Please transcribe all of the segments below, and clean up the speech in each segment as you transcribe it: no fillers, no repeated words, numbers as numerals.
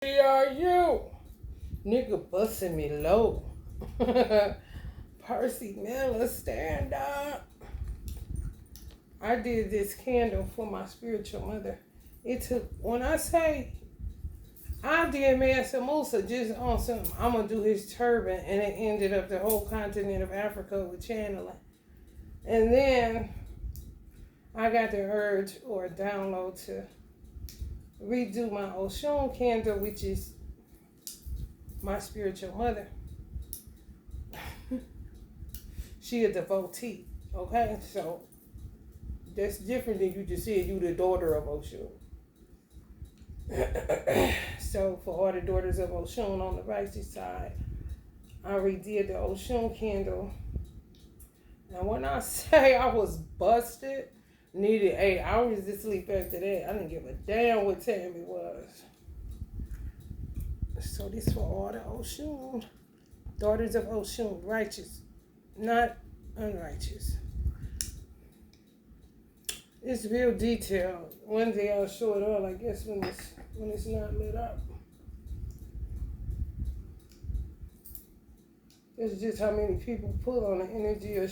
Are you? Nigga busting me low. Percy Miller, stand up. I did this candle for my spiritual mother. It took, when I say I did Mansa Musa just on some, I'm going to do his turban, and it ended up the whole continent of Africa with channeling. And then I got the urge or download to redo my Oshun candle, which is my spiritual mother. She a devotee, okay? So that's different than you just said you the daughter of Oshun. So for all the daughters of Oshun on the righteous side, I redid the Oshun candle. And when I say I was busted, needed 8 hours to sleep after that. I didn't give a damn what time it was. So this for all the Oshun, daughters of Oshun, righteous, not unrighteous. It's real detailed. One day I'll show it all, I guess, when it's not lit up. It's just how many people pull on the energy of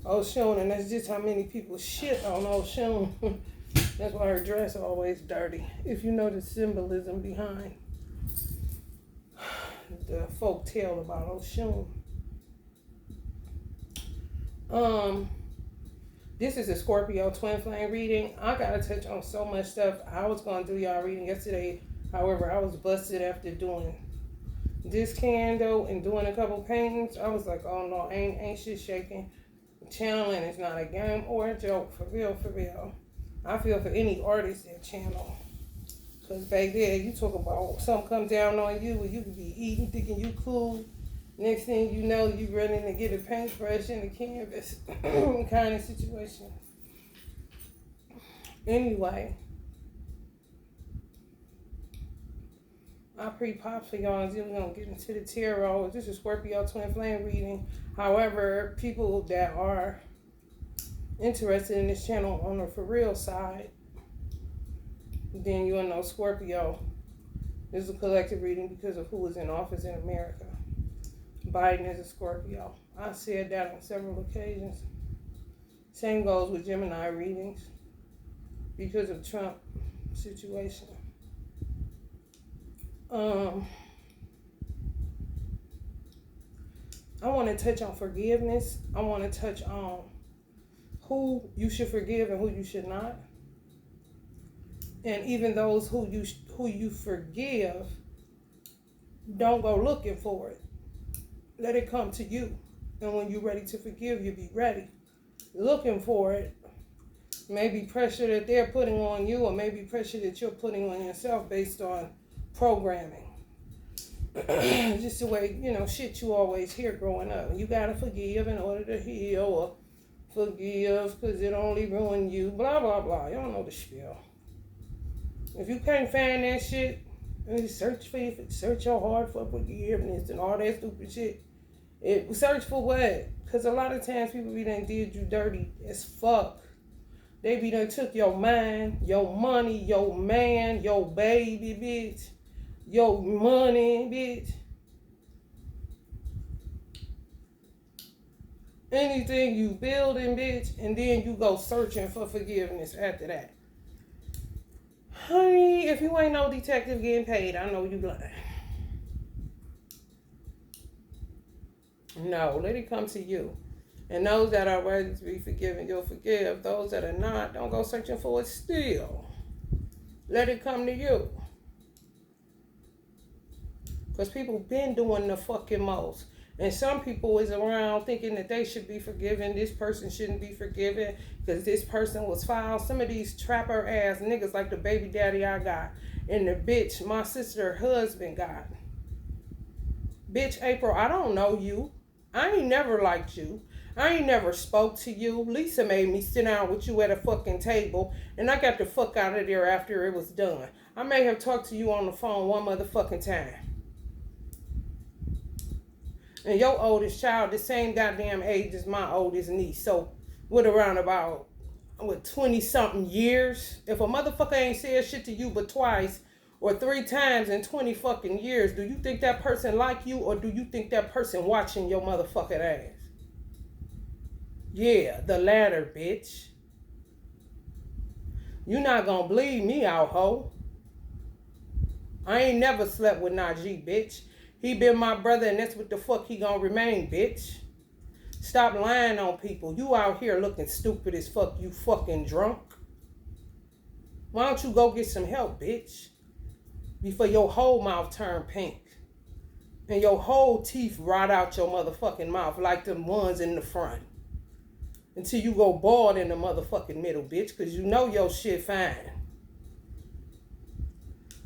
Oshun, and that's just how many people shit on Oshun. That's why her dress always dirty. If you know the symbolism behind the folk tale about Oshun. This is a Scorpio Twinflame reading. I gotta touch on so much stuff. I was gonna do y'all reading yesterday. However, I was busted after doing this candle and doing a couple paintings. I was like, oh no, ain't shit shaking. Channeling is not a game or a joke, for real, for real. I feel for any artist that channel. Because back there, you talk about something come down on you and you could be eating, thinking you cool. Next thing you know, you running to get a paintbrush and a canvas kind of situation. Anyway, I pre-pop for y'all, and then we're going to get into the tarot. This is Scorpio Twin Flame reading. However, people that are interested in this channel on the for real side, then you'll know Scorpio is a collective reading because of who is in office in America. Biden is a Scorpio. I said that on several occasions. Same goes with Gemini readings because of Trump situation. I want to touch on forgiveness. I want to touch on who you should forgive and who you should not. And even those who you forgive, don't go looking for it. Let it come to you. And when you're ready to forgive, you be ready. Looking for it, maybe pressure that they're putting on you, or maybe pressure that you're putting on yourself based on programming. Just the way, shit you always hear growing up. You gotta forgive in order to heal, or forgive because it only ruined you, blah, blah, blah. You don't know the spiel. If you can't find that shit, search your heart for forgiveness and all that stupid shit. Search for what? Because a lot of times people be done did you dirty as fuck. They be done took your mind, your money, your man, your baby, bitch. Your money, bitch. Anything you building, bitch. And then you go searching for forgiveness after that. Honey, if you ain't no detective getting paid, I know you lying. No, let it come to you. And those that are ready to be forgiven, you'll forgive. Those that are not, don't go searching for it still. Let it come to you. Because people been doing the fucking most. And some people is around thinking that they should be forgiven. This person shouldn't be forgiven because this person was foul. Some of these trapper ass niggas like the baby daddy I got and the bitch my sister husband got. Bitch, April, I don't know you. I ain't never liked you. I ain't never spoke to you. Lisa made me sit down with you at a fucking table and I got the fuck out of there after it was done. I may have talked to you on the phone one motherfucking time. And your oldest child, the same goddamn age as my oldest niece. So, with around about, 20-something years. If a motherfucker ain't said shit to you but twice, or 3 times in 20 fucking years, do you think that person like you, or do you think that person watching your motherfucking ass? Yeah, the latter, bitch. You not gonna bleed me out, ho. I ain't never slept with Najee, bitch. He been my brother, and that's what the fuck he gonna remain, bitch. Stop lying on people. You out here looking stupid as fuck, you fucking drunk. Why don't you go get some help, bitch? Before your whole mouth turn pink. And your whole teeth rot out your motherfucking mouth like them ones in the front. Until you go bald in the motherfucking middle, bitch. Because you know your shit fine.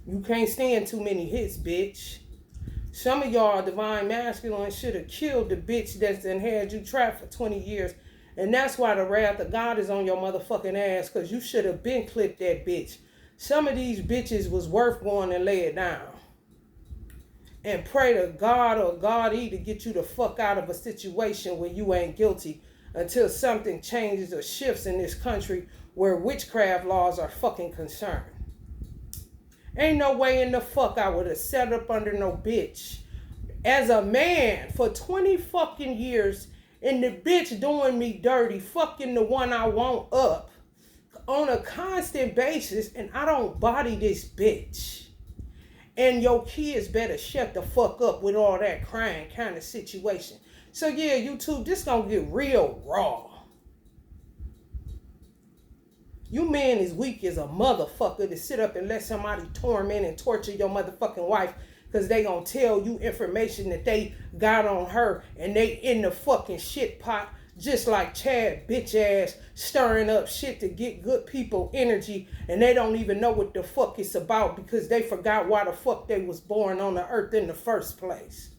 You can't stand too many hits, bitch. Some of y'all divine masculine should have killed the bitch that's done had you trapped for 20 years. And that's why the wrath of God is on your motherfucking ass. Because you should have been clipped that bitch. Some of these bitches was worth going and lay it down. And pray to God or God-E to get you the fuck out of a situation where you ain't guilty. Until something changes or shifts in this country where witchcraft laws are fucking concerned. Ain't no way in the fuck I would have set up under no bitch as a man for 20 fucking years, and the bitch doing me dirty, fucking the one I want up on a constant basis, and I don't body this bitch. And your kids better shut the fuck up with all that crying kind of situation. So yeah, YouTube, this gonna get real raw. You man is weak as a motherfucker to sit up and let somebody torment and torture your motherfucking wife because they gonna tell you information that they got on her and they in the fucking shit pot just like Chad bitch ass stirring up shit to get good people energy, and they don't even know what the fuck it's about because they forgot why the fuck they was born on the earth in the first place.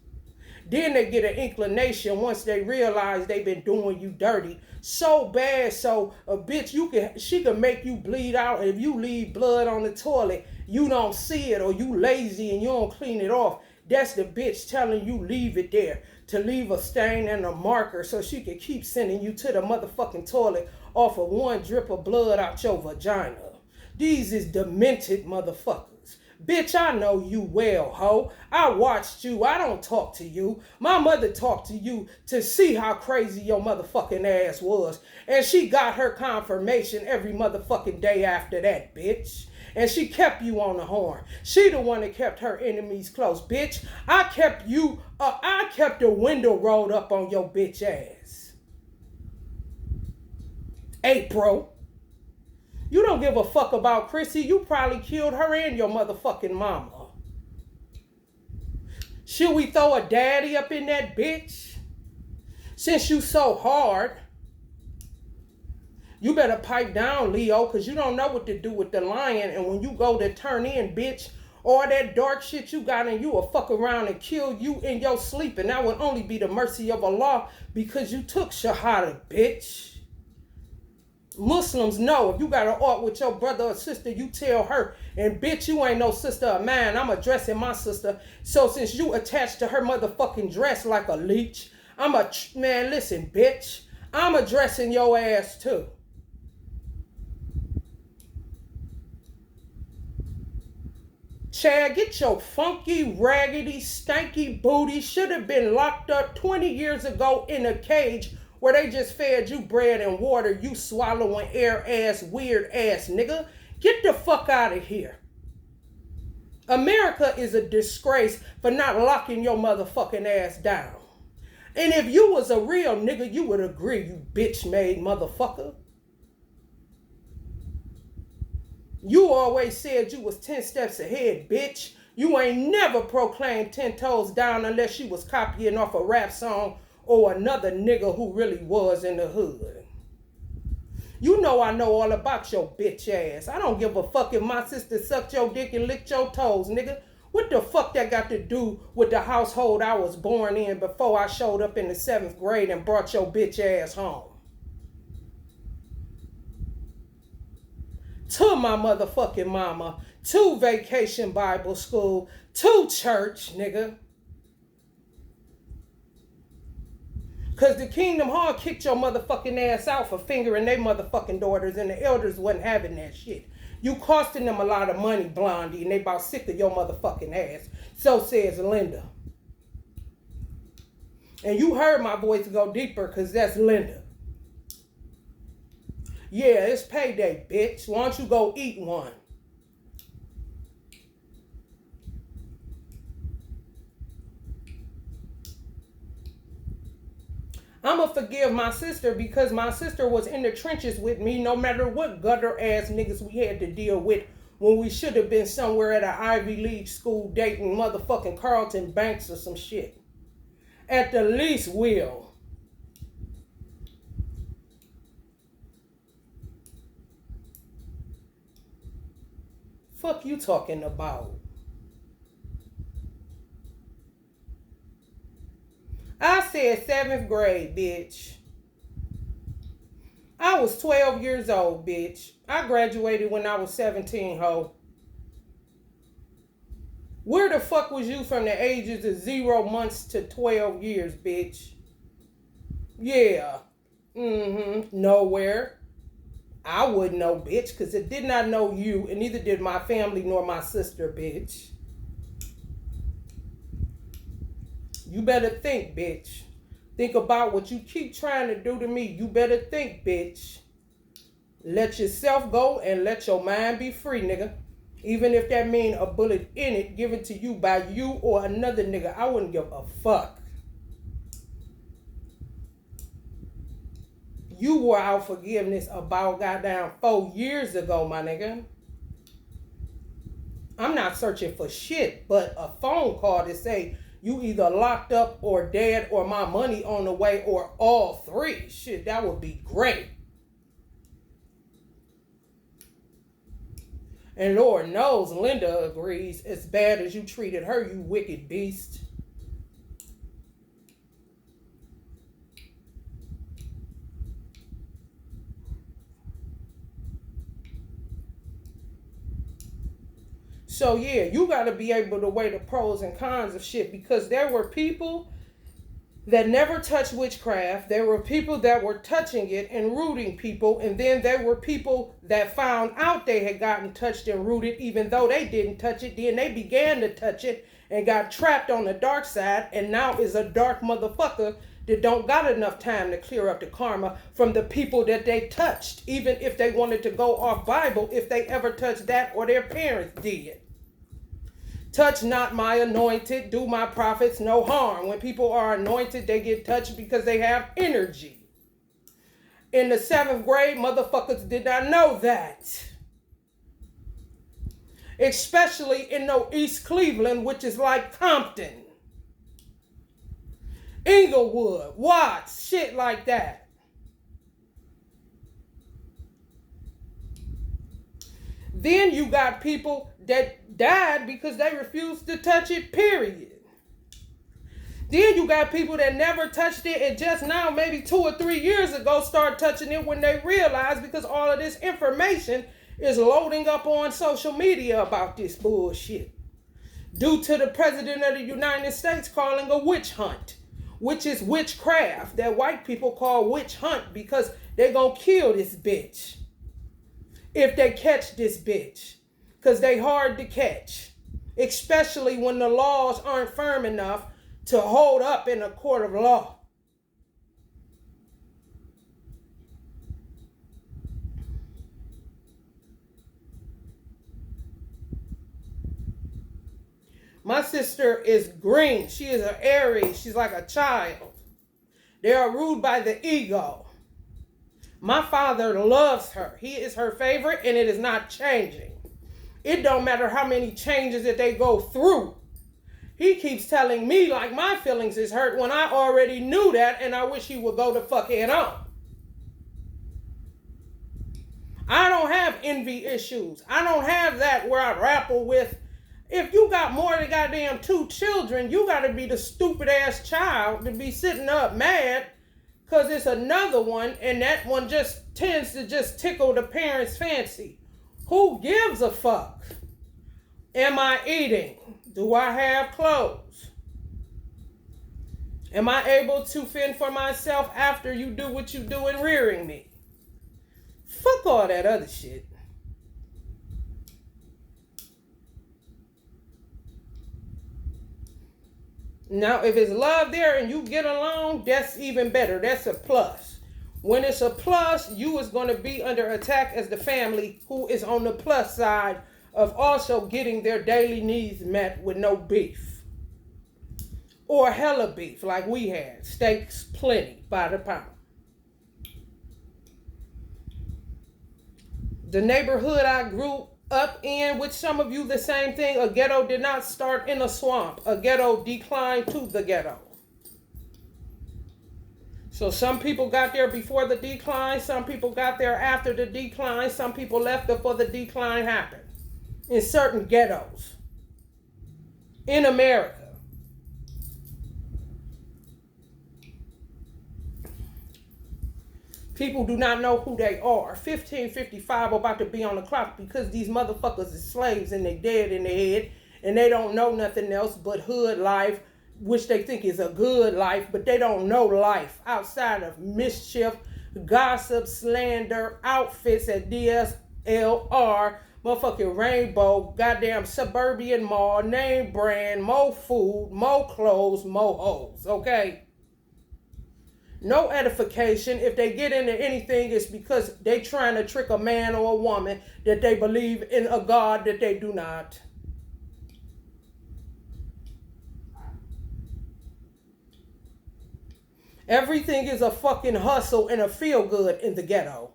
Then they get an inclination once they realize they've been doing you dirty so bad, so a bitch she can make you bleed out. If you leave blood on the toilet, you don't see it, or you lazy and you don't clean it off. That's the bitch telling you leave it there, to leave a stain and a marker so she can keep sending you to the motherfucking toilet off of one drip of blood out your vagina. These is demented motherfuckers. Bitch, I know you well, ho. I watched you. I don't talk to you. My mother talked to you to see how crazy your motherfucking ass was. And she got her confirmation every motherfucking day after that, bitch. And she kept you on the horn. She the one that kept her enemies close, bitch. I kept the window rolled up on your bitch ass. April. You don't give a fuck about Chrissy. You probably killed her and your motherfucking mama. Should we throw a daddy up in that bitch? Since you so hard, you better pipe down, Leo, because you don't know what to do with the lion. And when you go to turn in, bitch, all that dark shit you got in you will fuck around and kill you in your sleep. And that would only be the mercy of Allah because you took Shahada, bitch. Muslims know if you got an art with your brother or sister, you tell her. And bitch, you ain't no sister of mine. I'm addressing my sister. So since you attached to her motherfucking dress like a leech, man, listen, bitch. I'm addressing your ass too. Chad, get your funky, raggedy, stanky booty. Should have been locked up 20 years ago in a cage where they just fed you bread and water, you swallowing air ass, weird ass nigga. Get the fuck out of here. America is a disgrace for not locking your motherfucking ass down. And if you was a real nigga, you would agree, you bitch-made motherfucker. You always said you was 10 steps ahead, bitch. You ain't never proclaimed 10 toes down unless you was copying off a rap song or another nigga who really was in the hood. You know I know all about your bitch ass. I don't give a fuck if my sister sucked your dick and licked your toes, nigga. What the fuck that got to do with the household I was born in before I showed up in the 7th grade and brought your bitch ass home? To my motherfucking mama, to Vacation Bible School, to church, nigga. Because the Kingdom Hall kicked your motherfucking ass out for fingering their motherfucking daughters, and the elders wasn't having that shit. You costing them a lot of money, Blondie, and they about sick of your motherfucking ass. So says Linda. And you heard my voice go deeper because that's Linda. Yeah, it's payday, bitch. Why don't you go eat one? I'ma forgive my sister because my sister was in the trenches with me no matter what gutter ass niggas we had to deal with when we should have been somewhere at an Ivy League school dating motherfucking Carlton Banks or some shit. At the least will. Fuck you talking about? I said 7th grade, bitch. I was 12 years old, bitch. I graduated when I was 17, ho. Where the fuck was you from the ages of 0 months to 12 years, bitch? Yeah. Nowhere. I wouldn't know, bitch, because it did not know you, and neither did my family nor my sister, bitch. You better think, bitch. Think about what you keep trying to do to me. You better think, bitch. Let yourself go and let your mind be free, nigga. Even if that mean a bullet in it given to you by you or another nigga, I wouldn't give a fuck. You wore out forgiveness about goddamn 4 years ago, my nigga. I'm not searching for shit, but a phone call to say you either locked up or dead or my money on the way or all three. Shit, that would be great. And Lord knows Linda agrees. As bad as you treated her, you wicked beast. So yeah, you got to be able to weigh the pros and cons of shit, because there were people that never touched witchcraft. There were people that were touching it and rooting people. And then there were people that found out they had gotten touched and rooted even though they didn't touch it. Then they began to touch it and got trapped on the dark side and now is a dark motherfucker that don't got enough time to clear up the karma from the people that they touched, even if they wanted to go off Bible, if they ever touched that or their parents did. Touch not my anointed, do my prophets no harm. When people are anointed, they get touched because they have energy. In the 7th grade, motherfuckers did not know that. Especially in no East Cleveland, which is like Compton, Inglewood, Watts, shit like that. Then you got people that died because they refused to touch it, period. Then you got people that never touched it and just now, maybe 2 or 3 years ago, start touching it when they realize, because all of this information is loading up on social media about this bullshit. Due to the President of the United States calling a witch hunt, which is witchcraft that white people call witch hunt because they're gonna kill this bitch if they catch this bitch. Because they hard to catch, especially when the laws aren't firm enough to hold up in a court of law. My sister is green. She is an Aries. She's like a child. They are ruled by the ego. My father loves her. He is her favorite, and it is not changing. It don't matter how many changes that they go through. He keeps telling me like my feelings is hurt when I already knew that, and I wish he would go the fuck head on. I don't have envy issues. I don't have that where I grapple with. If you got more than goddamn 2 children, you got to be the stupid ass child to be sitting up mad because it's another one, and that one just tends to just tickle the parents' fancy. Who gives a fuck? Am I eating? Do I have clothes? Am I able to fend for myself after you do what you do in rearing me? Fuck all that other shit. Now, if it's love there and you get along, that's even better. That's a plus. When it's a plus, you is going to be under attack as the family who is on the plus side of also getting their daily needs met with no beef. Or hella beef like we had. Steaks plenty by the pound. The neighborhood I grew up in, with some of you the same thing, a ghetto did not start in a swamp. A ghetto declined to the ghetto. So some people got there before the decline, some people got there after the decline, some people left before the decline happened. In certain ghettos. In America. People do not know who they are. 1555 about to be on the clock because these motherfuckers is slaves and they dead in their head and they don't know nothing else but hood life, which they think is a good life, but they don't know life outside of mischief, gossip, slander, outfits at DSLR, motherfucking Rainbow, goddamn suburban mall, name brand, more food, more clothes, more hoes, okay? No edification. If they get into anything, it's because they trying to trick a man or a woman that they believe in a God that they do not. Everything is a fucking hustle and a feel good in the ghetto.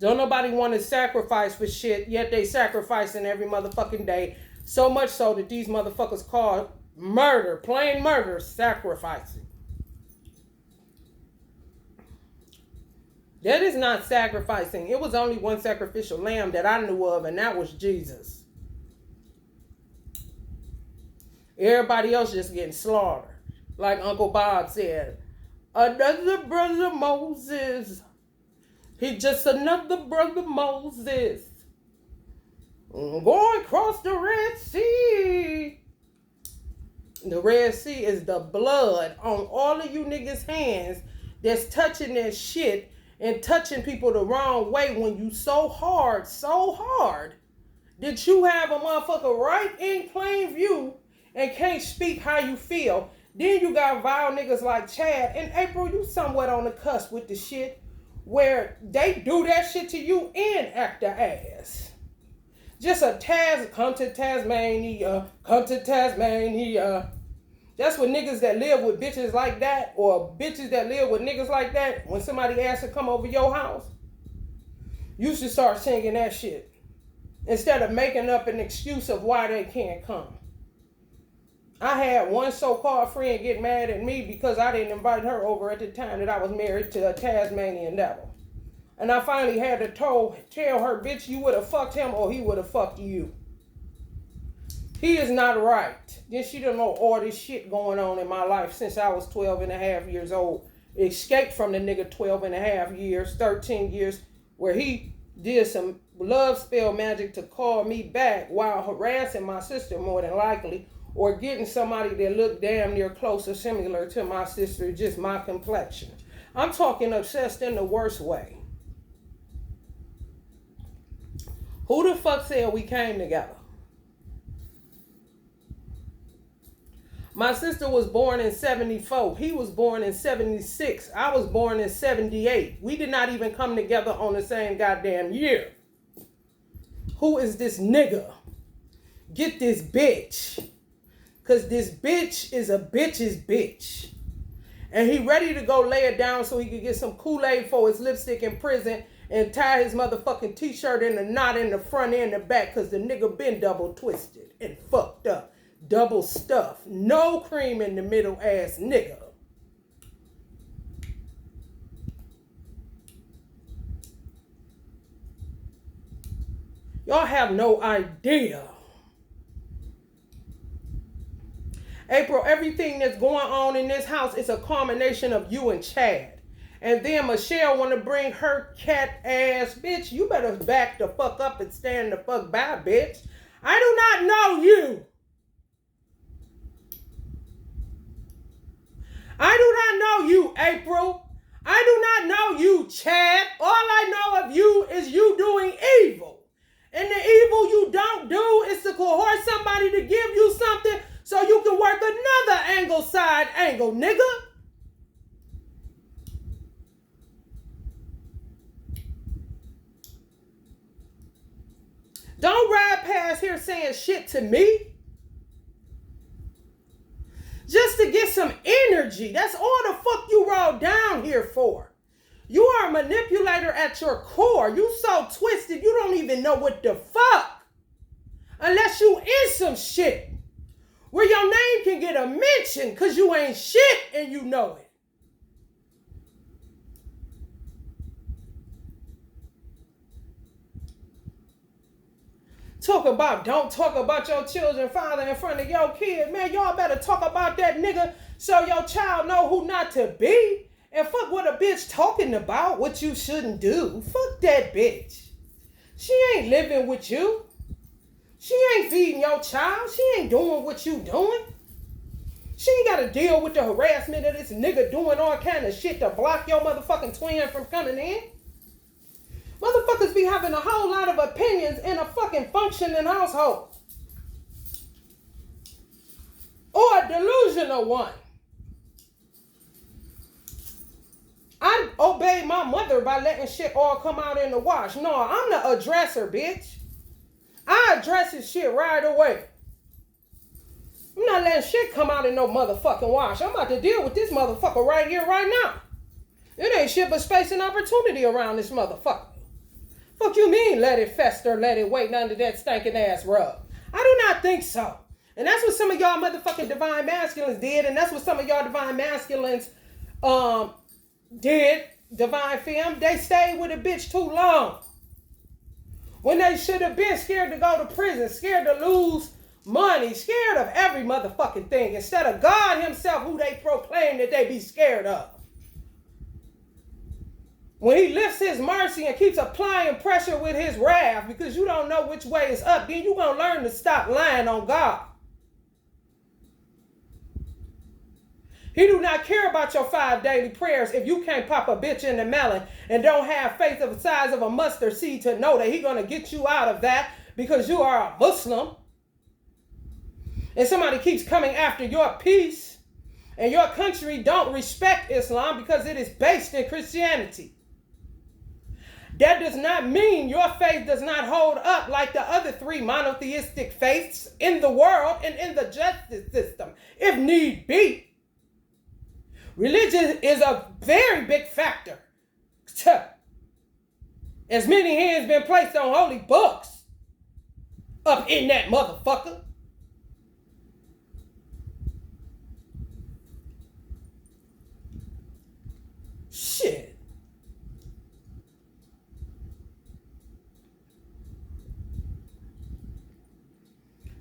Don't nobody want to sacrifice for shit, yet they sacrificing every motherfucking day. So much so that these motherfuckers call murder, plain murder, sacrificing. That is not sacrificing. It was only one sacrificial lamb that I knew of, and that was Jesus. Everybody else just getting slaughtered. Like Uncle Bob said, another brother Moses. He just another brother Moses. Going across the Red Sea. The Red Sea is the blood on all of you niggas' hands that's touching that shit and touching people the wrong way when you so hard that you have a motherfucker right in plain view and can't speak how you feel. Then you got vile niggas like Chad. And April, you somewhat on the cusp with the shit where they do that shit to you and act the ass. Just a come to Tasmania. That's what niggas that live with bitches like that, or bitches that live with niggas like that, when somebody asks to come over your house, you should start singing that shit. Instead of making up an excuse of why they can't come. I had one so-called friend get mad at me because I didn't invite her over at the time that I was married to a Tasmanian devil. And I finally had to tell her, bitch, you would have fucked him or he would have fucked you. He is not right. Then she don't know all this shit going on in my life since I was 12 and a half years old. Escaped from the nigga 12 and a half years, 13 years, where he did some love spell magic to call me back while harassing my sister more than likely, or getting somebody that looked damn near close or similar to my sister, just my complexion. I'm talking obsessed in the worst way. Who the fuck said we came together? My sister was born in 74. He was born in 76. I was born in 78. We did not even come together on the same goddamn year. Who is this nigga? Get this bitch. Because this bitch is a bitch's bitch. And he ready to go lay it down so he could get some Kool-Aid for his lipstick in prison and tie his motherfucking t-shirt in a knot in the front and the back because the nigga been double twisted and fucked up. Double stuffed. No cream in the middle ass nigga. Y'all have no idea. April, everything that's going on in this house is a culmination of you and Chad. And then Michelle want to bring her cat ass, bitch. You better back the fuck up and stand the fuck by, bitch. I do not know you. I do not know you, April. I do not know you, Chad. All I know of you is you doing evil. And the evil you don't do is to coerce somebody to give you something so you can work another side angle, nigga. Don't ride past here saying shit to me just to get some energy. That's all the fuck you roll down here for. You are a manipulator at your core. You so twisted you don't even know what the fuck. Unless you in some shit where your name can get a mention because you ain't shit and you know it. Don't talk about your children father in front of your kid. Man, y'all better talk about that nigga so your child know who not to be. And fuck what a bitch talking about, what you shouldn't do. Fuck that bitch. She ain't living with you. She ain't feeding your child. She ain't doing what you doing. She ain't got to deal with the harassment of this nigga doing all kind of shit to block your motherfucking twin from coming in. Motherfuckers be having a whole lot of opinions in a fucking functioning household. Or a delusional one. I obeyed my mother by letting shit all come out in the wash. No, I'm the addresser, bitch. I address this shit right away. I'm not letting shit come out in no motherfucking wash. I'm about to deal with this motherfucker right here, right now. It ain't shit but space and opportunity around this motherfucker. Fuck you mean let it fester, let it wait under that stinking ass rug? I do not think so. And that's what some of y'all motherfucking divine masculines did, and that's what some of y'all divine masculines did, divine femme. They stayed with a bitch too long. When they should have been scared to go to prison, scared to lose money, scared of every motherfucking thing, instead of God himself who they proclaim that they be scared of. When he lifts his mercy and keeps applying pressure with his wrath because you don't know which way is up, then you're going to learn to stop lying on God. He do not care about your 5 daily prayers if you can't pop a bitch in the melon and don't have faith of the size of a mustard seed to know that he's going to get you out of that because you are a Muslim. And somebody keeps coming after your peace and your country don't respect Islam because it is based in Christianity. That does not mean your faith does not hold up like the other 3 monotheistic faiths in the world and in the justice system, if need be. Religion is a very big factor. As many hands been placed on holy books up in that motherfucker. Shit.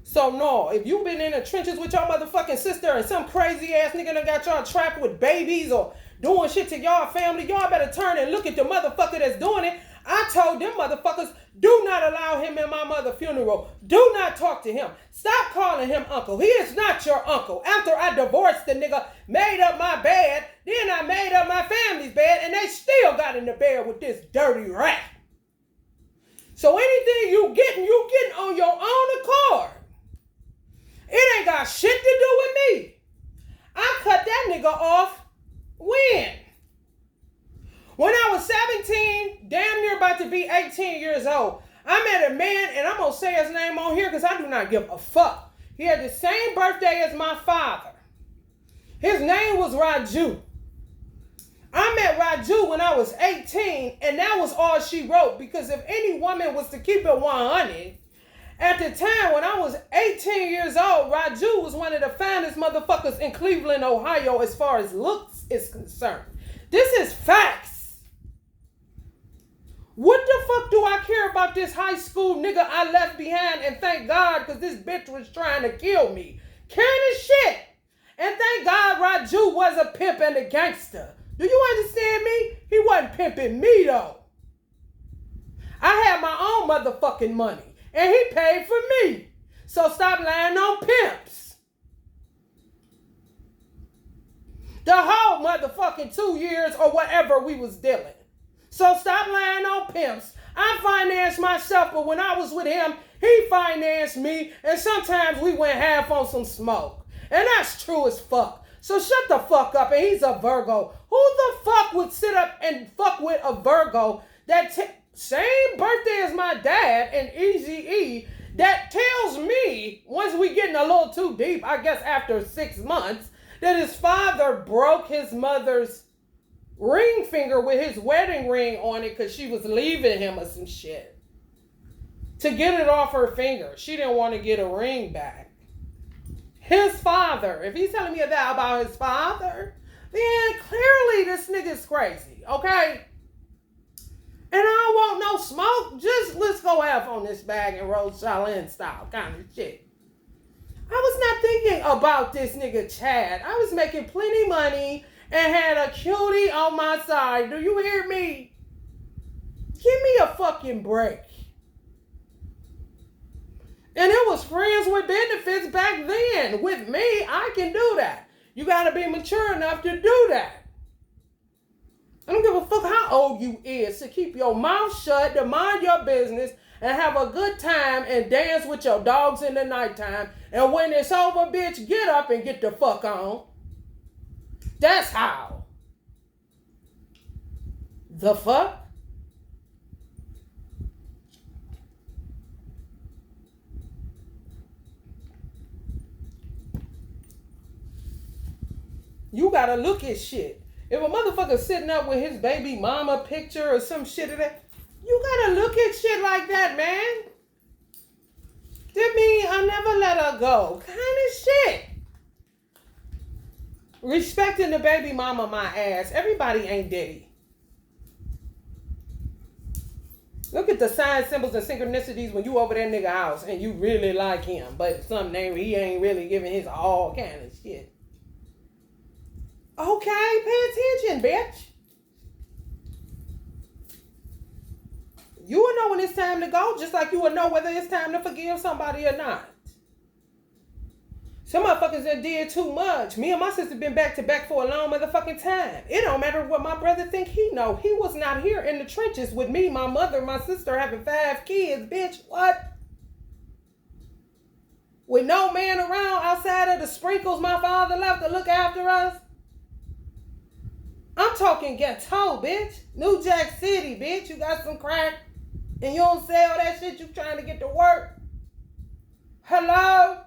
So no, if you've been in the trenches with your motherfucking sister and some crazy ass nigga that got y'all trapped with babies or doing shit to y'all family, y'all better turn and look at the motherfucker that's doing it. I told them motherfuckers, do not allow him in my mother's funeral. Do not talk to him. Stop calling him uncle. He is not your uncle. After I divorced the nigga, made up my bed, then I made up my family's bed, and they still got in the bed with this dirty rat. So anything you getting on your own accord. It ain't got shit to do with me. I cut that nigga off when? When I was 17, damn near about to be 18 years old, I met a man, and I'm going to say his name on here because I do not give a fuck. He had the same birthday as my father. His name was Raju. I met Raju when I was 18, and that was all she wrote, because if any woman was to keep it 100, at the time when I was 18 years old, Raju was one of the finest motherfuckers in Cleveland, Ohio, as far as looks is concerned. This is facts. What the fuck do I care about this high school nigga I left behind, and thank God, because this bitch was trying to kill me. Caring as shit. And thank God Raju was a pimp and a gangster. Do you understand me? He wasn't pimping me though. I had my own motherfucking money. And he paid for me. So stop lying on pimps. The whole motherfucking 2 years or whatever we was dealing. So stop lying on pimps. I financed myself, but when I was with him, he financed me, and sometimes we went half on some smoke. And that's true as fuck. So shut the fuck up, and he's a Virgo. Who the fuck would sit up and fuck with a Virgo that same birthday as my dad and Eazy-E that tells me, once we getting a little too deep, I guess after 6 months, that his father broke his mother's ring finger with his wedding ring on it because she was leaving him or some shit. To get it off her finger. She didn't want to get a ring back. His father, if he's telling me that about his father, then clearly this nigga's crazy, okay? And I don't want no smoke. Just let's go half on this bag and roll Shaolin style kind of shit. I was not thinking about this nigga Chad. I was making plenty money and had a cutie on my side. Do you hear me? Give me a fucking break. And it was friends with benefits back then. With me, I can do that. You gotta be mature enough to do that. I don't give a fuck how old you is to keep your mouth shut, to mind your business, and have a good time and dance with your dogs in the nighttime. And when it's over, bitch, get up and get the fuck on. That's how. The fuck? You gotta look at shit. If a motherfucker sitting up with his baby mama picture or some shit of that, you gotta look at shit like that, man. That mean I'll never let her go. Kind of shit. Respecting the baby mama my ass. Everybody ain't Diddy. Look at the signs, symbols, and synchronicities when you over that nigga house and you really like him. But some name he ain't really giving his all kind of shit. Okay, pay attention, bitch. You will know when it's time to go, just like you will know whether it's time to forgive somebody or not. Some motherfuckers that did too much. Me and my sister been back to back for a long motherfucking time. It don't matter what my brother think he know. He was not here in the trenches with me, my mother, my sister having 5 kids, bitch. What? With no man around outside of the sprinkles my father left to look after us. I'm talking ghetto, bitch. New Jack City, bitch. You got some crack and you don't sell that shit. You trying to get to work. Hello?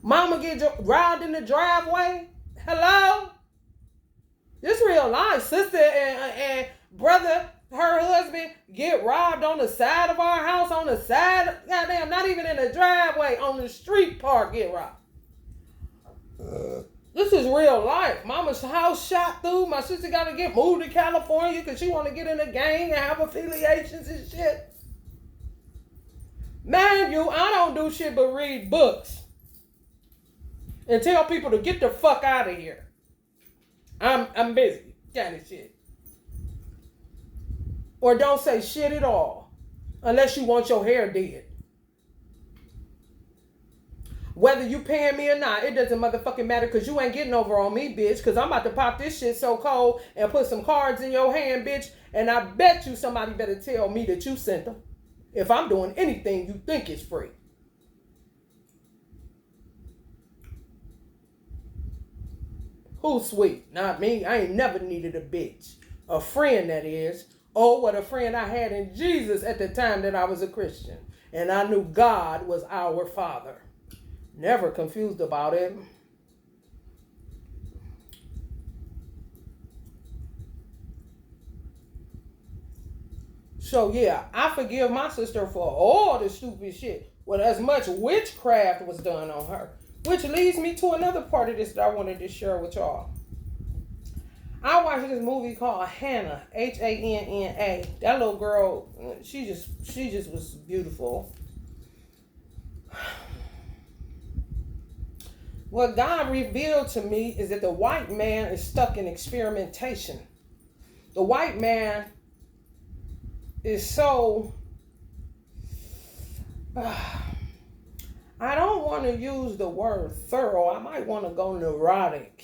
Mama get robbed in the driveway. Hello? This real life. Sister and brother, her husband, get robbed on the side of our house, on the side. Goddamn, not even in the driveway, on the street park get robbed. This is real life. Mama's house shot through. My sister got to get moved to California because she want to get in a gang and have affiliations and shit. Mind you, I don't do shit but read books and tell people to get the fuck out of here. I'm busy, kind of shit. Or don't say shit at all unless you want your hair did. Whether you paying me or not, it doesn't motherfucking matter because you ain't getting over on me, bitch. Because I'm about to pop this shit so cold and put some cards in your hand, bitch. And I bet you somebody better tell me that you sent them. If I'm doing anything you think is free. Who's sweet? Not me. I ain't never needed a bitch. A friend, that is. Oh, what a friend I had in Jesus at the time that I was a Christian. And I knew God was our Father. Never confused about it. So yeah, I forgive my sister for all the stupid shit. Well, as much witchcraft was done on her. Which leads me to another part of this that I wanted to share with y'all. I watched this movie called Hannah, Hanna. That little girl, she just was beautiful. What God revealed to me is that the white man is stuck in experimentation. The white man is so... I don't want to use the word thorough. I might want to go neurotic.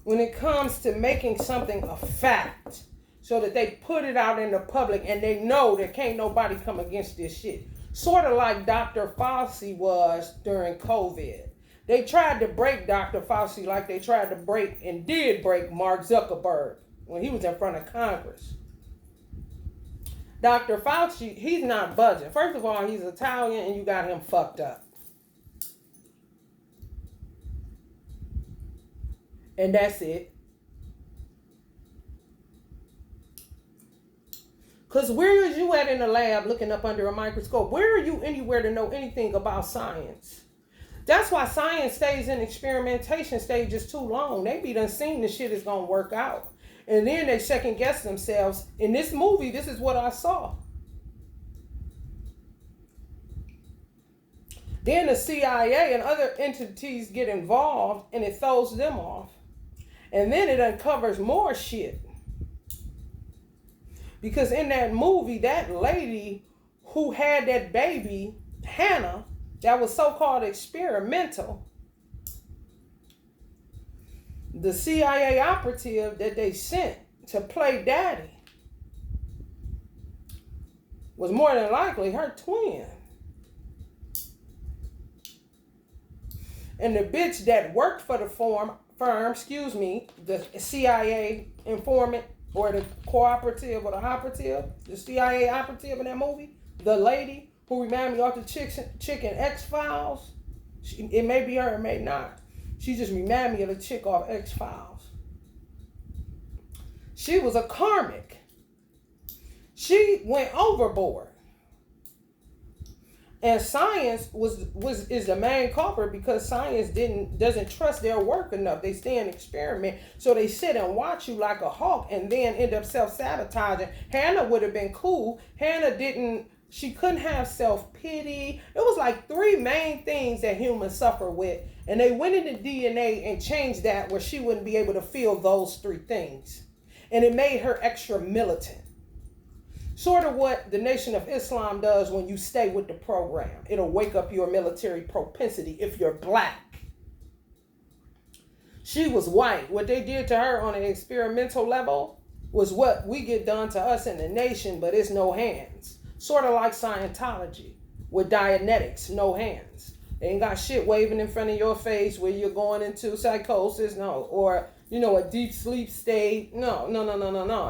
when it comes to making something a fact so that they put it out in the public and they know that can't nobody come against this shit. Sort of like Dr. Fauci was during COVID. They tried to break Dr. Fauci like they tried to break and did break Mark Zuckerberg when he was in front of Congress. Dr. Fauci, he's not budging. First of all, he's Italian and you got him fucked up. And that's it. Because where is you at in the lab looking up under a microscope? Where are you anywhere to know anything about science? That's why science stays in experimentation stages too long. They be done seen the shit is going to work out. And then they second guess themselves. In this movie, this is what I saw. Then the CIA and other entities get involved and it throws them off. And then it uncovers more shit. Because in that movie, that lady who had that baby, Hannah, that was so-called experimental, the CIA operative that they sent to play daddy was more than likely her twin. And the bitch that worked for the firm, the CIA informant or the cooperative or the operative, the CIA operative in that movie, the lady who reminded me of the chick in X-Files, it may be her, it may not. She just reminded me of the chick off X-Files. She was a karmic. She went overboard. And science is the main culprit because science doesn't trust their work enough. They stay in experiment, so they sit and watch you like a hawk and then end up self-sabotaging. Hannah would have been cool. She couldn't have self-pity. It was like 3 main things that humans suffer with. And they went into DNA and changed that where she wouldn't be able to feel those 3 things. And it made her extra militant. Sort of what the Nation of Islam does when you stay with the program. It'll wake up your military propensity if you're black. She was white. What they did to her on an experimental level was what we get done to us in the nation, but it's no hands. Sort of like Scientology with Dianetics, no hands. They ain't got shit waving in front of your face where you're going into psychosis, no. Or, a deep sleep state. No.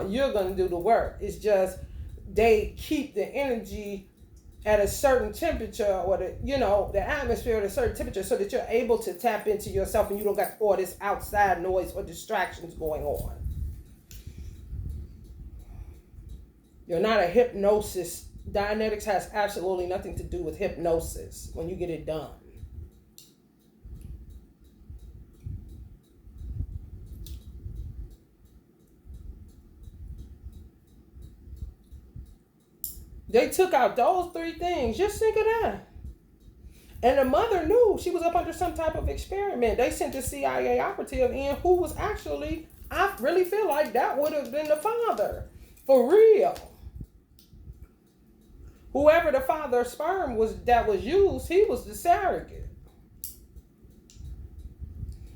You're going to do the work. It's just they keep the energy at a certain temperature or the atmosphere at a certain temperature so that you're able to tap into yourself and you don't got all this outside noise or distractions going on. You're not a hypnosis. Dianetics has absolutely nothing to do with hypnosis when you get it done. They took out those 3 things. Just think of that. And the mother knew she was up under some type of experiment. They sent the CIA operative in who was actually, I really feel like that would have been the father. For real. Whoever the father's sperm was that was used, he was the surrogate.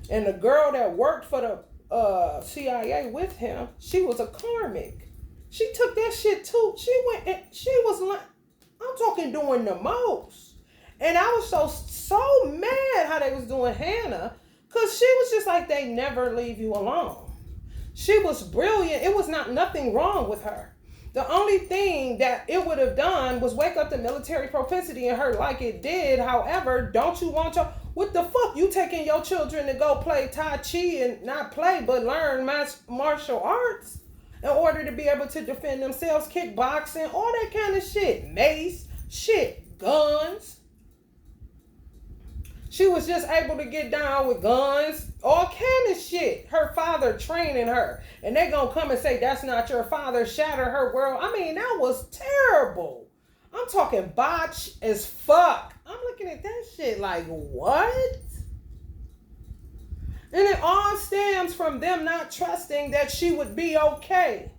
And the girl that worked for the CIA with him, she was a karmic. She took that shit too. She went and she was like, I'm talking doing the most. And I was so mad how they was doing Hannah, because she was just like, they never leave you alone. She was brilliant. It was nothing wrong with her. The only thing that it would have done was wake up the military propensity in her like it did. However, don't you want what the fuck? You taking your children to go play Tai Chi and not play, but learn martial arts in order to be able to defend themselves, kickboxing, all that kind of shit. Mace, shit, guns. She was just able to get down with guns, all kind of shit. Her father training her. And they gonna come and say, that's not your father, shatter her world. I mean, that was terrible. I'm talking botch as fuck. I'm looking at that shit like, what? And it all stems from them not trusting that she would be okay.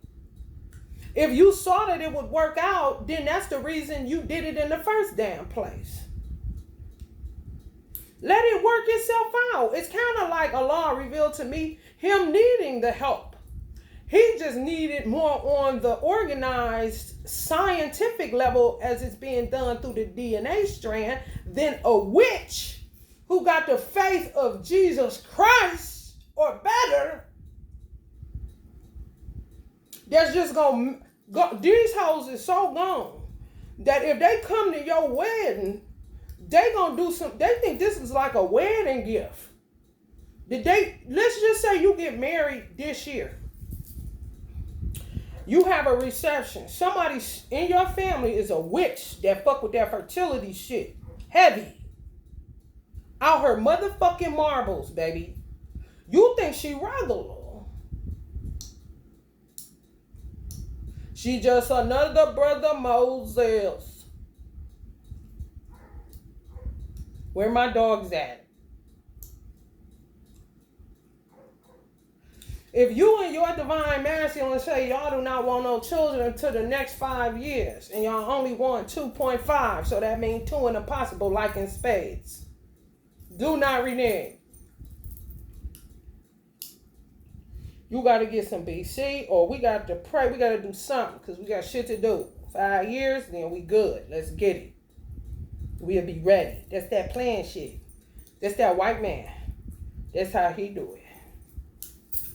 If you saw that it would work out, then that's the reason you did it in the first damn place. Let it work itself out. It's kind of like Allah revealed to me him needing the help. He just needed more on the organized scientific level as it's being done through the DNA strand than a witch who got the faith of Jesus Christ or better. That's just going to go. These hoes is so gone that if they come to your wedding, they going to do some, they think this is like a wedding gift. Let's just say you get married this year. You have a reception. Somebody in your family is a witch that fuck with that fertility shit. Heavy. Out her motherfucking marbles, baby. You think she regular. She just another brother Moses. Where my dog's at? If you and your divine masculine say y'all do not want no children until the next 5 years, and y'all only want 2.5, so that means 2 and impossible, like in spades. Do not renege. You got to get some BC, or we got to pray. We got to do something, because we got shit to do. 5 years, then we good. Let's get it. We'll be ready. That's that plan shit. That's that white man. That's how he do it.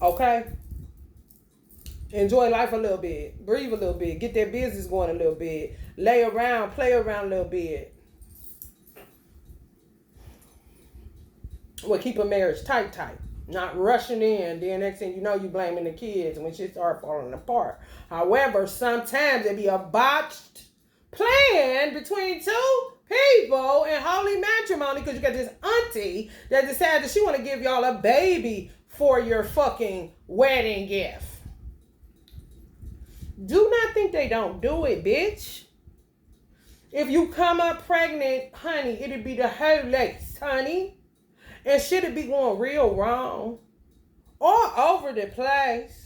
Okay? Enjoy life a little bit. Breathe a little bit. Get that business going a little bit. Lay around. Play around a little bit. Well, keep a marriage tight. Not rushing in. Then next thing you know, you blaming the kids when shit start falling apart. However, sometimes it be a botched plan between two people in holy matrimony, because you got this auntie that decided that she want to give y'all a baby for your fucking wedding gift. Do not think they don't do it, bitch. If you come up pregnant, honey, it'll be the whole lace, honey. And shit'll be going real wrong. All over the place.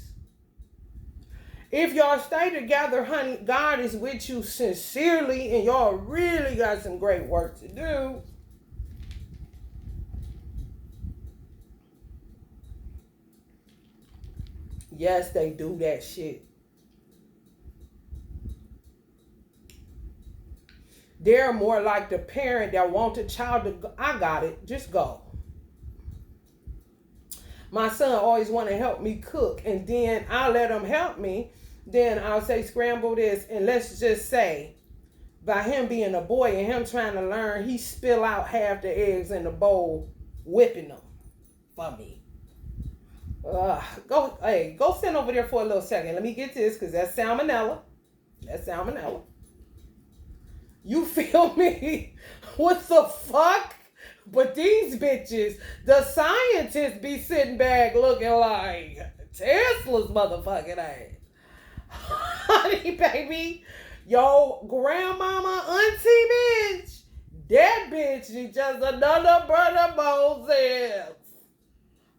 If y'all stay together, honey, God is with you sincerely, and y'all really got some great work to do. Yes, they do that shit. They're more like the parent that wants a child to go. I got it. Just go. My son always want to help me cook, and then I'll let him help me. Then I'll say, scramble this, and let's just say, by him being a boy and him trying to learn, he spill out half the eggs in the bowl, whipping them for me. Go sit over there for a little second. Let me get this, because that's salmonella. That's salmonella. You feel me? What the fuck? But these bitches, the scientists be sitting back looking like Tesla's motherfucking ass. Honey, baby, yo, grandmama, auntie, bitch, that bitch is just another brother Moses.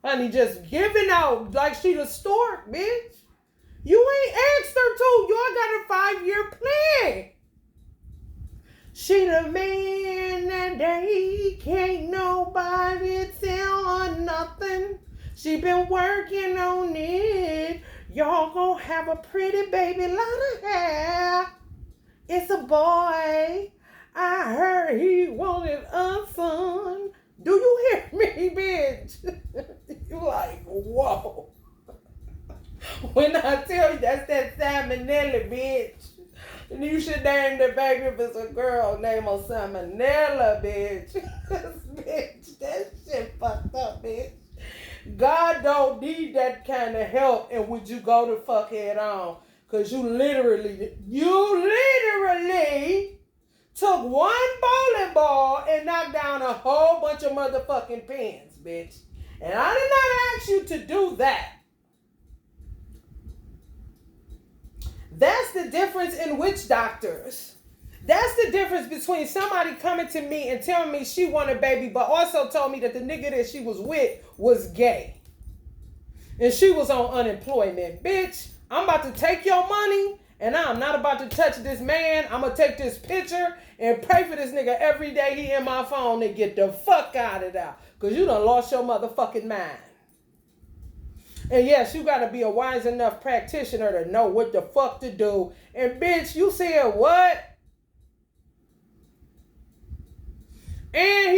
Honey, just giving out like she the stork, bitch. You ain't asked her to. Y'all got a 5-year plan. She the man that they can't nobody tell her nothing. She been working on it. Y'all gonna have a pretty baby, lot of hair. It's a boy. I heard he wanted a son. Do you hear me, bitch? You like, whoa. When I tell you that's that salmonella, bitch. You should name the baby if it's a girl. Name her salmonella, bitch. Bitch, that shit fucked up, bitch. God don't need that kind of help. And would you go to fuck head on? Because you literally took one bowling ball and knocked down a whole bunch of motherfucking pins, bitch. And I did not ask you to do that. That's the difference in witch doctors. That's the difference between somebody coming to me and telling me she wanted a baby, but also told me that the nigga that she was with was gay. And she was on unemployment. Bitch, I'm about to take your money And I'm not about to touch this man. I'm going to take this picture and pray for this nigga every day he in my phone and get the fuck out of there. Because you done lost your motherfucking mind. And yes, you got to be a wise enough practitioner to know what the fuck to do. And bitch, you said what? And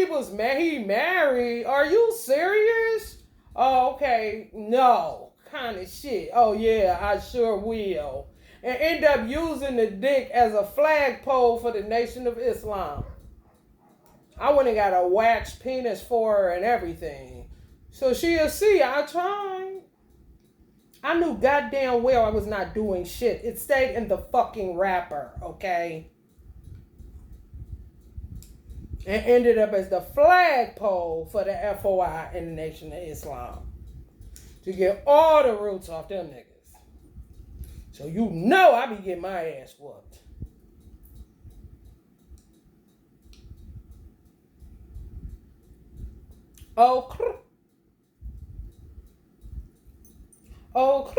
he married. Are you serious? Oh, okay. No. Kind of shit. Oh, yeah, I sure will. And end up using the dick as a flagpole for the Nation of Islam. I went and got a wax penis for her and everything. So she'll see I tried. I knew goddamn well I was not doing shit. It stayed in the fucking wrapper, okay? And ended up as the flagpole for the FOI in the Nation of Islam. To get all the roots off them niggas. So you know I be getting my ass whooped. Oh, oh,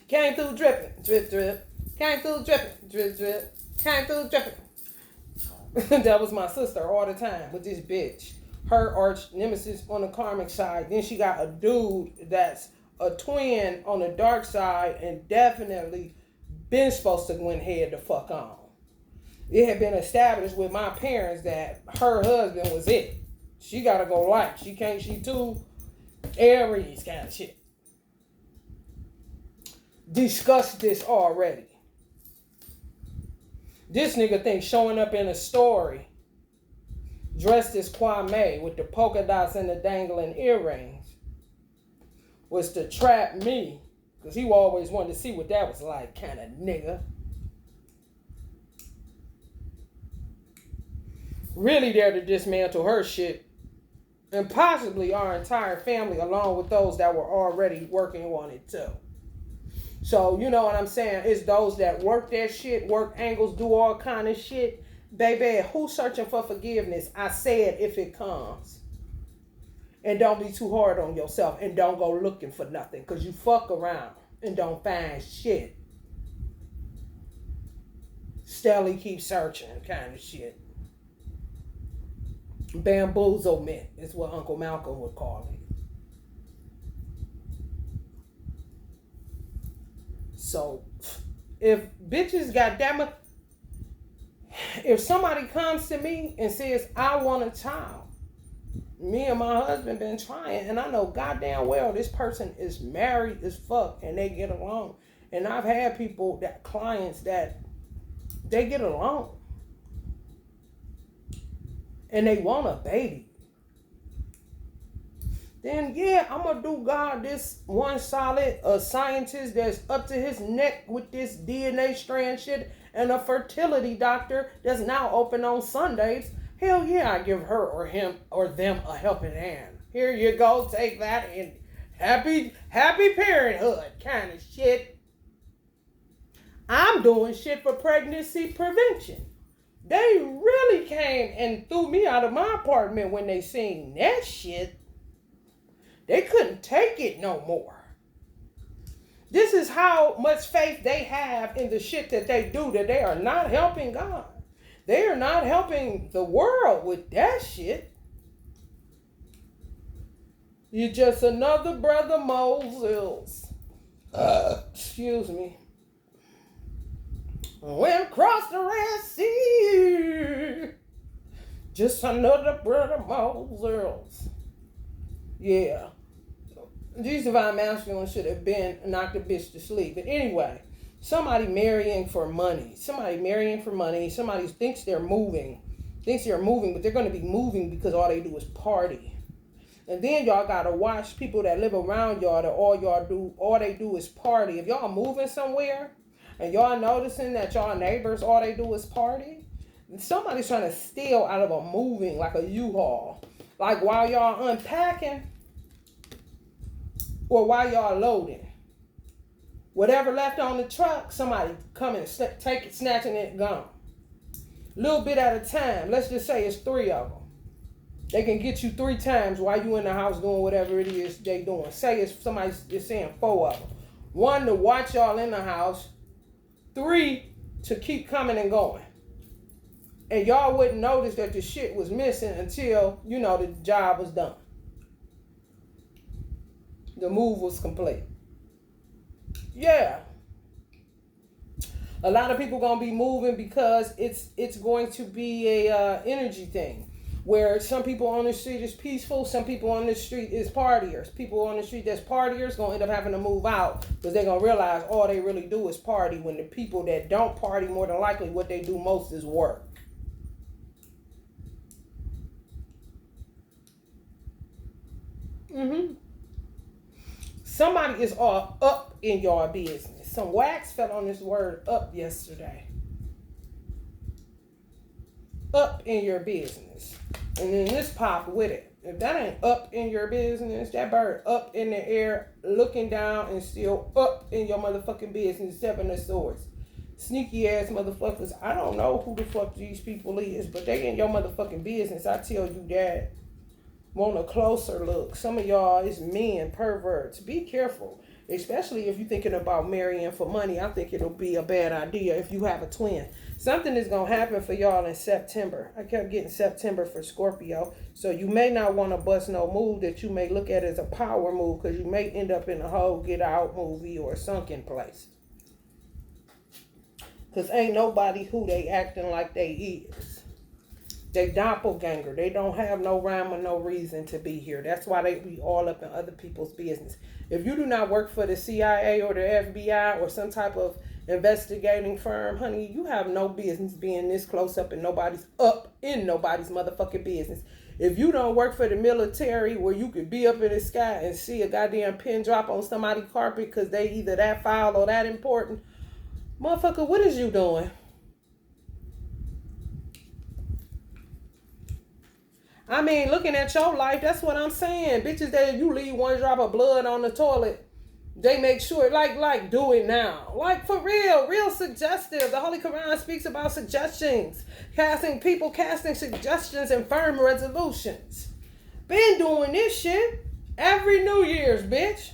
came through dripping, drip, drip. Came through dripping, drip, drip. Came through dripping. That was my sister all the time with this bitch. Her arch nemesis on the karmic side. Then she got a dude that's a twin on the dark side and definitely been supposed to win head the fuck on. It had been established with my parents that her husband was it. She gotta go light. She too Aries kind of shit. Discussed this already. This nigga thinks showing up in a story dressed as Kwame with the polka dots and the dangling earrings was to trap me, because he always wanted to see what that was like, kind of nigga. Really there to dismantle her shit and possibly our entire family along with those that were already working on it too. So, you know what I'm saying? It's those that work that shit, work angles, do all kind of shit. Baby, who's searching for forgiveness? I said if it comes. And don't be too hard on yourself and don't go looking for nothing because you fuck around and don't find shit. Steadily keep searching kind of shit. Bamboozlement is what Uncle Malcolm would call it. So, if bitches, goddammit, if somebody comes to me and says, I want a child, me and my husband been trying, and I know goddamn well this person is married as fuck and they get along. And I've had people, clients that they get along. And they want a baby. Then yeah, I'm gonna do God this one solid scientist that's up to his neck with this DNA strand shit and a fertility doctor that's now open on Sundays. Hell yeah, I give her or him or them a helping hand. Here you go, take that and happy parenthood kind of shit. I'm doing shit for pregnancy prevention. They really came and threw me out of my apartment when they seen that shit. They couldn't take it no more. This is how much faith they have in the shit that they do, that they are not helping God. They are not helping the world with that shit. You're just another brother Moses. Excuse me. Went across the Red Sea. Just another brother Moses. Yeah. These divine masculine should have been knocked a bitch to sleep. But anyway, somebody marrying for money. Somebody thinks they're moving, but they're going to be moving because all they do is party. And then y'all got to watch people that live around y'all that all they do is party. If y'all moving somewhere and y'all noticing that y'all neighbors, all they do is party, somebody's trying to steal out of a moving, like a U-Haul. Like while y'all unpacking or while y'all loading. Whatever left on the truck, somebody come and take it, snatching it, gone. Little bit at a time. Let's just say it's 3 of them. They can get you 3 times while you in the house doing whatever it is they doing. Say it's somebody is saying 4 of them. 1, to watch y'all in the house. 3, to keep coming and going. And y'all wouldn't notice that the shit was missing until, you know, the job was done. The move was complete. Yeah. A lot of people gonna be moving because it's going to be a energy thing. Where some people on the street is peaceful, some people on the street is partiers. People on the street that's partiers gonna end up having to move out because they're gonna realize all they really do is party, when the people that don't party, more than likely what they do most is work. Somebody is all up in your business. Some wax fell on this word up yesterday. Up in your business. And then this popped with it. If that ain't up in your business, that bird up in the air, looking down and still up in your motherfucking business, 7 of Swords. Sneaky ass motherfuckers. I don't know who the fuck these people is, but they in your motherfucking business. I tell you that. Want a closer look. Some of y'all is men, perverts. Be careful. Especially if you're thinking about marrying for money. I think it'll be a bad idea if you have a twin. Something is going to happen for y'all in September. I kept getting September for Scorpio. So you may not want to bust no move that you may look at as a power move, because you may end up in a whole Get Out movie or a sunken place. Because ain't nobody who they acting like they is. They doppelganger. They don't have no rhyme or no reason to be here. That's why they be all up in other people's business. If you do not work for the CIA or the FBI or some type of investigating firm, honey, you have no business being this close up in nobody's motherfucking business. If you don't work for the military, where you could be up in the sky and see a goddamn pin drop on somebody's carpet because they either that foul or that important, motherfucker, what is you doing? I mean, looking at your life, that's what I'm saying. Bitches that if you leave 1 drop of blood on the toilet, they make sure, like, do it now. Like, for real suggestive. The Holy Quran speaks about suggestions. Casting suggestions and firm resolutions. Been doing this shit every New Year's, bitch.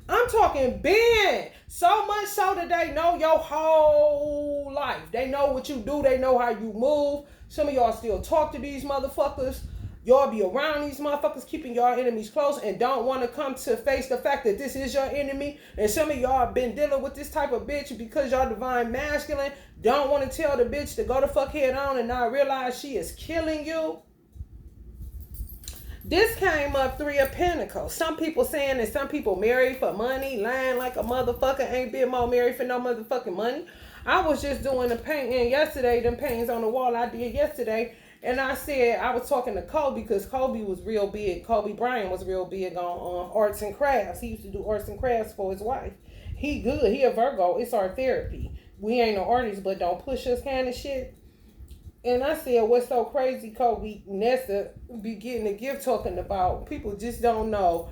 I'm talking been. So much so that they know your whole life. They know what you do. They know how you move. Some of y'all still talk to these motherfuckers. Y'all be around these motherfuckers, keeping y'all enemies close, and don't want to come to face the fact that this is your enemy. And some of y'all have been dealing with this type of bitch because y'all divine masculine. Don't want to tell the bitch to go the fuck head on and not realize she is killing you. This came up 3 of Pentacles. Some people saying that some people married for money, lying like a motherfucker, ain't been more married for no motherfucking money. I was just doing the painting yesterday, them paintings on the wall I did yesterday, and I said, I was talking to Kobe because Kobe was real big. Kobe Bryant was real big on arts and crafts. He used to do arts and crafts for his wife. He good. He a Virgo. It's our therapy. We ain't no artists, but don't push us kind of shit. And I said, what's so crazy, Kobe, Nessa be getting a gift talking about. People just don't know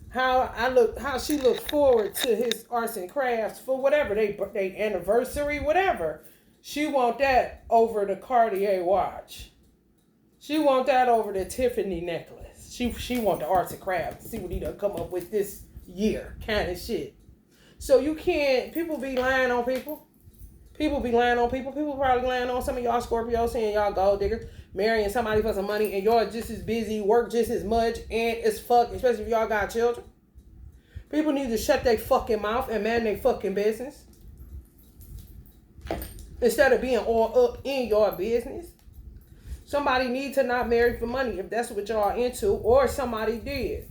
how she looks forward to his arts and crafts for whatever, they anniversary, whatever. She want that over the Cartier watch. She want that over the Tiffany necklace. She want the arts and crafts. See what he done come up with this year, kind of shit. So you can't, people be lying on people. People be lying on people. People probably lying on some of y'all Scorpios saying y'all gold diggers, marrying somebody for some money, and y'all just as busy, work just as much, and as fuck, especially if y'all got children. People need to shut their fucking mouth and man their fucking business. Instead of being all up in your business. Somebody need to not marry for money if that's what y'all into, or somebody did.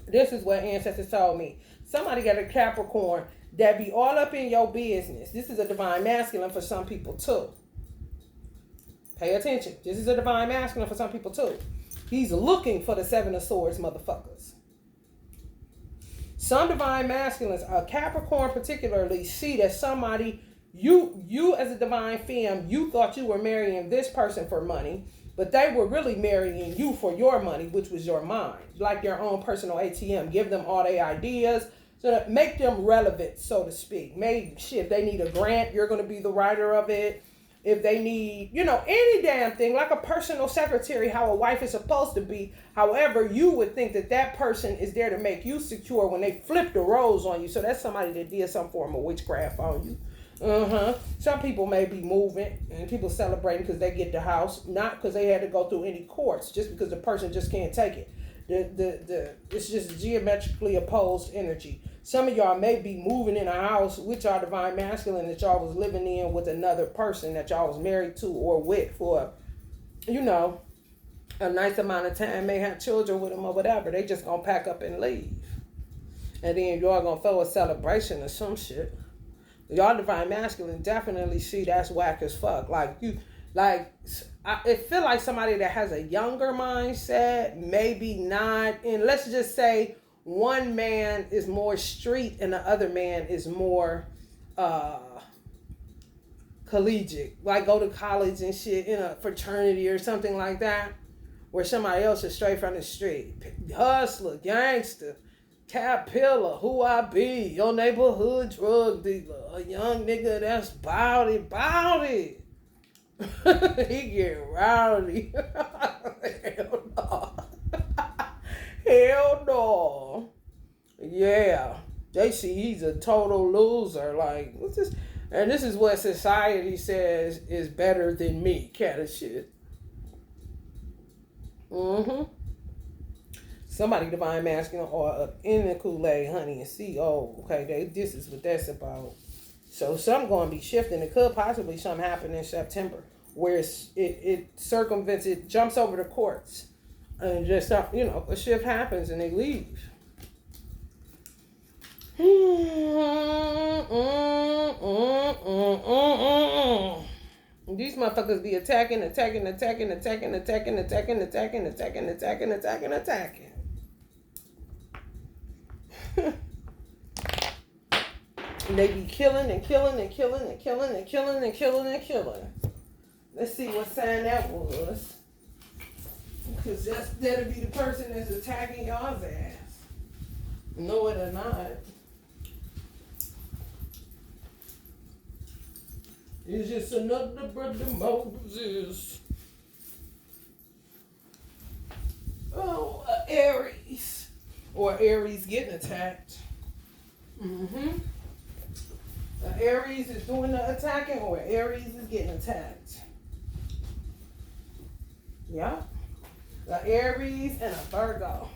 This is what ancestors told me. Somebody got a Capricorn that be all up in your business. This is a divine masculine for some people too. Pay attention. This is a divine masculine for some people too. He's looking for the 7 of Swords, motherfuckers. Some divine masculines, a Capricorn particularly, see that somebody, you as a divine femme, you thought you were marrying this person for money, but they were really marrying you for your money, which was your mind, like your own personal ATM. Give them all their ideas, so that make them relevant, so to speak. Maybe shit, if they need a grant, you're going to be the writer of it. if they need, any damn thing, like a personal secretary, how a wife is supposed to be. However, you would think that that person is there to make you secure when they flip the roles on you. So that's somebody that did some form of witchcraft on you. Some people may be moving and people celebrating because they get the house, not because they had to go through any courts, just because the person just can't take it. It's just geometrically opposed energy. Some of y'all may be moving in a house with y'all divine masculine that y'all was living in with another person that y'all was married to or with for, a nice amount of time, may have children with them or whatever. They just gonna pack up and leave. And then y'all gonna throw a celebration or some shit. Y'all divine masculine definitely see that's whack as fuck. It feel like somebody that has a younger mindset, maybe not. And let's just say one man is more street and the other man is more collegiate. Like go to college and shit in a fraternity or something like that. Where somebody else is straight from the street. Hustler, gangster, caterpillar, who I be, your neighborhood drug dealer, a young nigga that's bowdy. He get rowdy. Hell no. Hell no. Yeah. They see he's a total loser. Like, what's this? And this is what society says is better than me, kind of shit. Somebody divine masculine or up in the Kool-Aid, honey, and see, okay, this is what that's about. So something going to be shifting. It could possibly something happen in September where it circumvents, it jumps over the courts. And just, a shift happens and they leave. These motherfuckers be attacking. They be killing. Let's see what sign that was. Because that'll be the person that's attacking y'all's ass. Know it or not. It's just another brother Moses. Oh, Aries. Or Aries getting attacked. Aries is doing the attacking or Aries is getting attacked. Yeah. The Aries and a Virgo.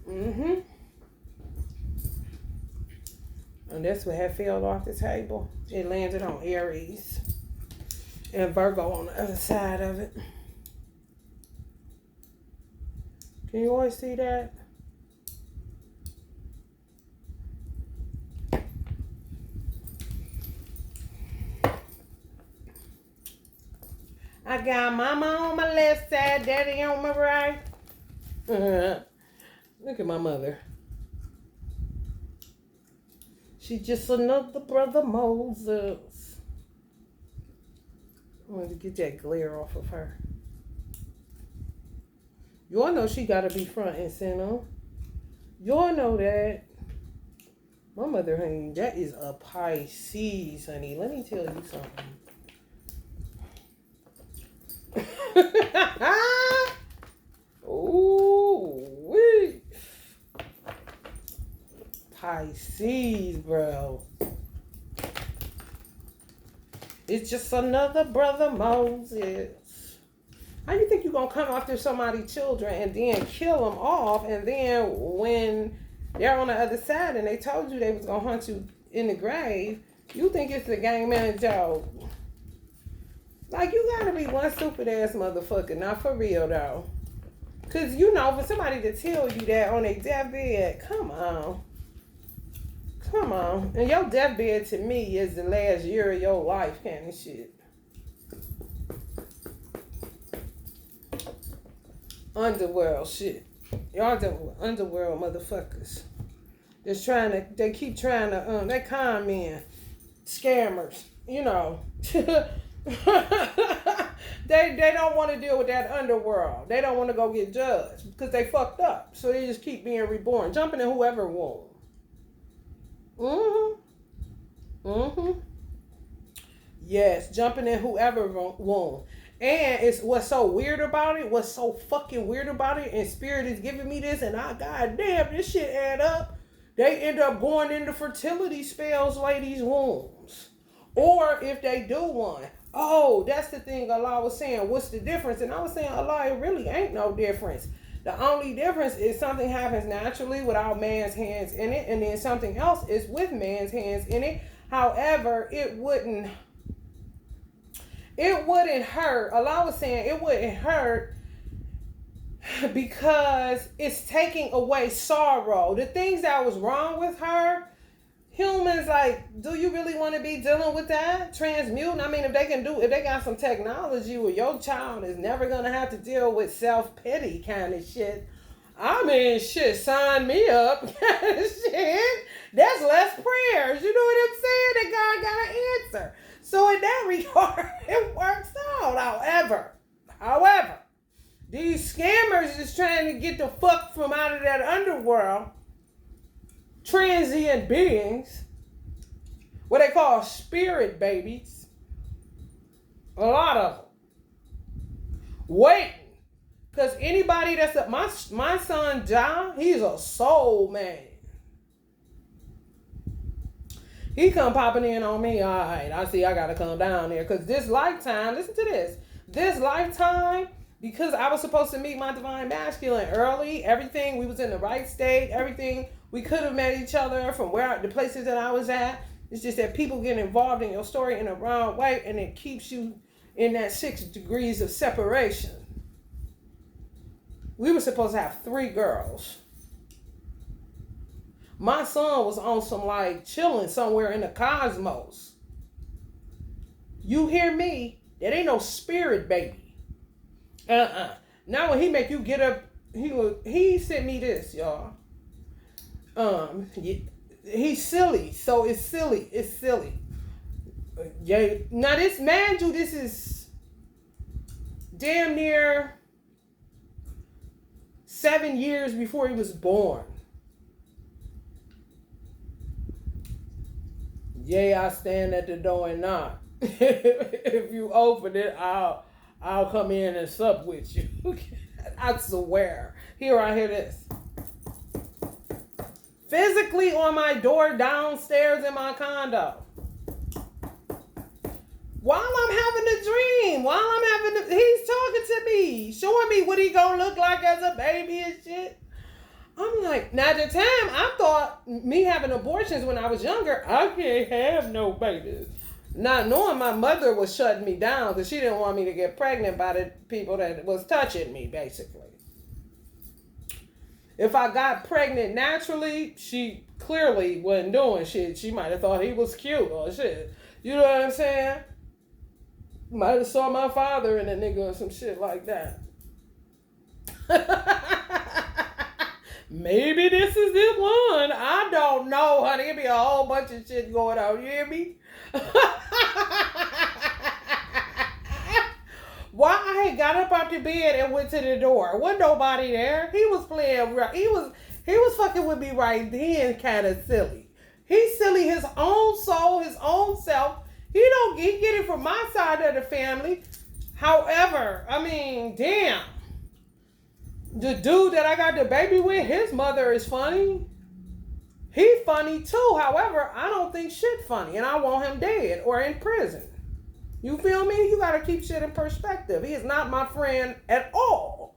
And that's what had fell off the table. It landed on Aries. And Virgo on the other side of it. Can you always see that? I got mama on my left side, daddy on my right. Look at my mother. She just another brother Moses. I wanted to get that glare off of her. Y'all know she gotta be front and center. Y'all know that. My mother, honey, that is a Pisces, honey. Let me tell you something. Ooh, wee. Pisces, bro. It's just another brother Moses. How you think you're going to come after somebody's children and then kill them off, and then when they're on the other side and they told you they was going to hunt you in the grave, you think it's the gang man joke? Like, you got to be one stupid ass motherfucker. Not for real, though. Because, for somebody to tell you that on their deathbed, come on. Come on. And your deathbed to me is the last year of your life kind of shit. Underworld shit. Y'all underworld motherfuckers. They keep trying to, they con men. Scammers. They don't want to deal with that underworld. They don't want to go get judged because they fucked up. So they just keep being reborn, jumping in whoever womb. Yes, jumping in whoever womb. And it's what's so weird about it, what's so fucking weird about it, and Spirit is giving me this, and I, goddamn, this shit add up. They end up going into fertility spells, ladies' wombs. Or if they do one. Oh, that's the thing Allah was saying. What's the difference? And I was saying, Allah, it really ain't no difference. The only difference is something happens naturally without man's hands in it, and then something else is with man's hands in it. However, it wouldn't hurt. Allah was saying it wouldn't hurt because it's taking away sorrow. The things that was wrong with her, humans, like, do you really want to be dealing with that? Transmuting? I mean, if they got some technology where your child is never going to have to deal with self-pity kind of shit, I mean, shit, sign me up kind of shit. That's less prayers. You know what I'm saying? That God got an answer. So in that regard, it works out. However, these scammers is trying to get the fuck from out of that underworld. Transient beings, what they call spirit babies, a lot of them, waiting. Because anybody my son John, he's a soul man. He come popping in on me. All right, I see I got to come down there. Because this lifetime, listen to this. This lifetime, because I was supposed to meet my divine masculine early, everything, we was in the right state, everything, we could have met each other from the places that I was at. It's just that people get involved in your story in a wrong way, and it keeps you in that 6 degrees of separation. We were supposed to have 3 girls. My son was on some like chilling somewhere in the cosmos. You hear me? That ain't no spirit baby. Now when he make you get up, he sent me this, y'all. He's silly, so it's silly. Yeah. Now this, man, this is damn near 7 years before he was born. Yeah, I stand at the door and knock. If you open it, I'll come in and sup with you. I swear. Here, I hear this. Physically on my door downstairs in my condo. While I'm having a dream, he's talking to me, showing me what he gonna look like as a baby and shit. I'm like, now at the time, I thought me having abortions when I was younger, I can't have no babies. Not knowing my mother was shutting me down because she didn't want me to get pregnant by the people that was touching me, basically. If I got pregnant naturally, she clearly wasn't doing shit. She might have thought he was cute or shit. You know what I'm saying? Might have saw my father in a nigga or some shit like that. Maybe this is it one. I don't know, honey. It be a whole bunch of shit going on. You hear me? Why I had got up out the bed and went to the door. Wasn't nobody there. He was playing. He was fucking with me right then, kind of silly. He's silly his own soul, his own self. He get it from my side of the family. However, I mean, damn. The dude that I got the baby with, his mother is funny. He funny too. However, I don't think shit funny, and I want him dead or in prison. You feel me? You gotta keep shit in perspective. He is not my friend at all.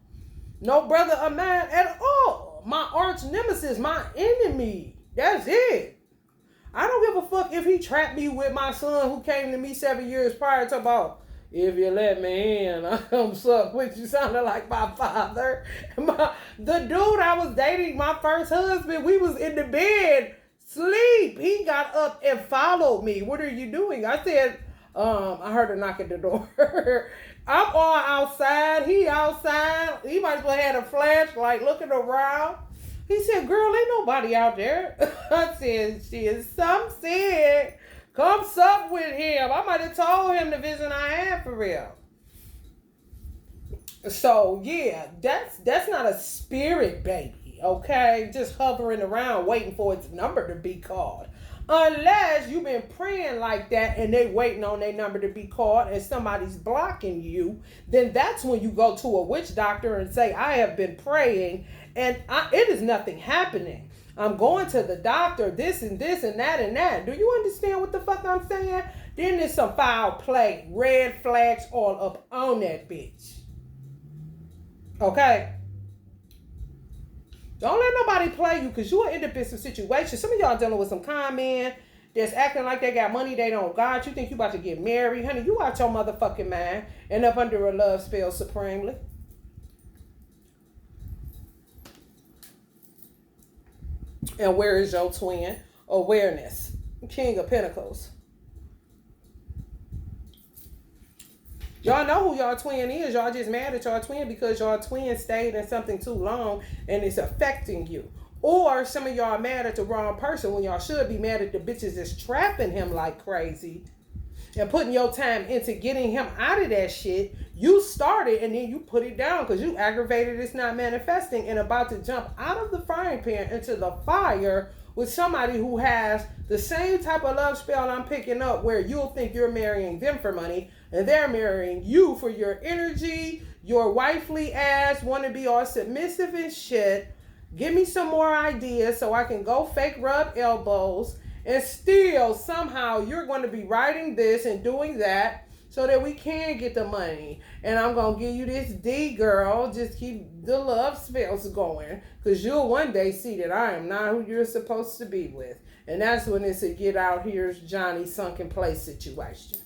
No brother of mine at all. My arch nemesis, my enemy. That's it. I don't give a fuck if he trapped me with my son who came to me 7 years prior to about, if you let me in, I'll come suck with you. Sounded like my father. The dude I was dating, my first husband, we was in the bed, sleep. He got up and followed me. What are you doing? I said, I heard a knock at the door. I'm all outside. He outside. He might as well have a flashlight looking around. He said, girl, ain't nobody out there. I said, shit, some said, come sup with him. I might have told him the vision I had for real. So, yeah, that's not a spirit baby, okay? Just hovering around waiting for its number to be called. Unless you've been praying like that and they waiting on their number to be called and somebody's blocking you, then that's when you go to a witch doctor and say, I have been praying and it is nothing happening. I'm going to the doctor, this and this and that and that. Do you understand what the fuck I'm saying? Then there's some foul play, red flags all up on that bitch. Okay? Don't let nobody play you because you'll end up in some situations. Some of y'all dealing with some con men that's acting like they got money they don't got. You think you about to get married. Honey, you out your motherfucking mind and up under a love spell supremely. And where is your twin? Awareness. King of Pentacles. Y'all know who y'all twin is. Y'all just mad at y'all twin because y'all twin stayed in something too long and it's affecting you. Or some of y'all mad at the wrong person when y'all should be mad at the bitches that's trapping him like crazy and putting your time into getting him out of that shit. You started and then you put it down because you aggravated it's not manifesting and about to jump out of the frying pan into the fire with somebody who has the same type of love spell I'm picking up where you'll think you're marrying them for money and they're marrying you for your energy, your wifely ass, want to be all submissive and shit. Give me some more ideas so I can go fake rub elbows and still somehow you're going to be writing this and doing that so that we can get the money. And I'm going to give you this D, girl. Just keep the love spells going because you'll one day see that I am not who you're supposed to be with. And that's when it's a get out here's Johnny sunken place situation.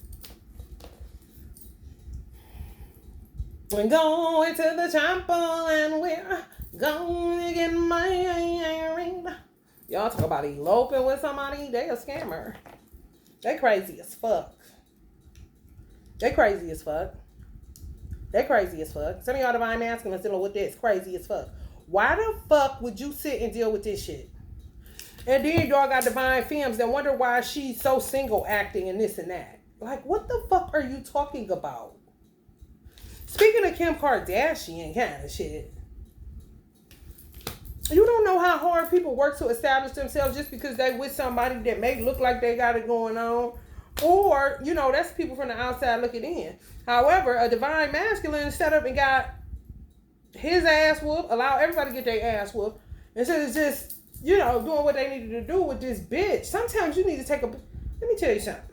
We're going to the chapel and we're going to get married. Y'all talk about eloping with somebody, they a scammer. They crazy as fuck. They crazy as fuck. They crazy as fuck. Some of y'all divine masculine dealing with this crazy as fuck. Why the fuck would you sit and deal with this shit? And then y'all got divine femmes that wonder why she's so single acting and this and that. Like, what the fuck are you talking about? Speaking of Kim Kardashian kind of shit, you don't know how hard people work to establish themselves just because they with somebody that may look like they got it going on. Or, you know, that's people from the outside looking in. However, a divine masculine set up and got his ass whooped, allow everybody to get their ass whooped, instead of just, you know, doing what they needed to do with this bitch. Sometimes you need to take a... Let me tell you something.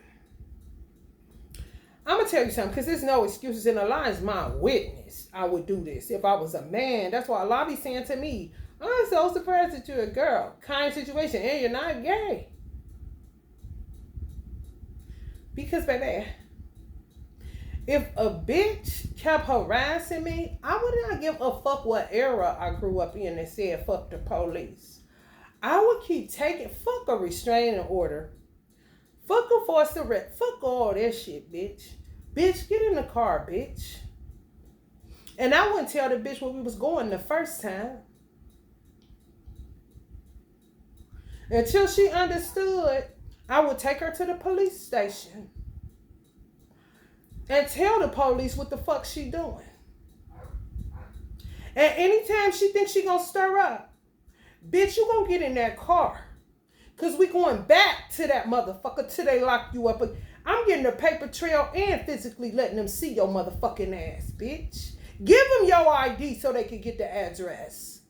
I'm going to tell you something, because there's no excuses in the lines. My witness, I would do this if I was a man. That's why a lot be saying to me, I'm so surprised that you're a girl. Kind situation, and you're not gay. Because, baby, if a bitch kept harassing me, I would not give a fuck what era I grew up in and said fuck the police. I would keep taking, fuck a restraining order. Fuck a forced arrest. Fuck all that shit, bitch. Bitch, get in the car, bitch. And I wouldn't tell the bitch where we was going the first time. Until she understood, I would take her to the police station and tell the police what the fuck she doing. And anytime she thinks she gonna stir up, bitch, you gonna get in that car. Because we going back to that motherfucker till they lock you up. I'm getting a paper trail and physically letting them see your motherfucking ass, bitch. Give them your ID so they can get the address.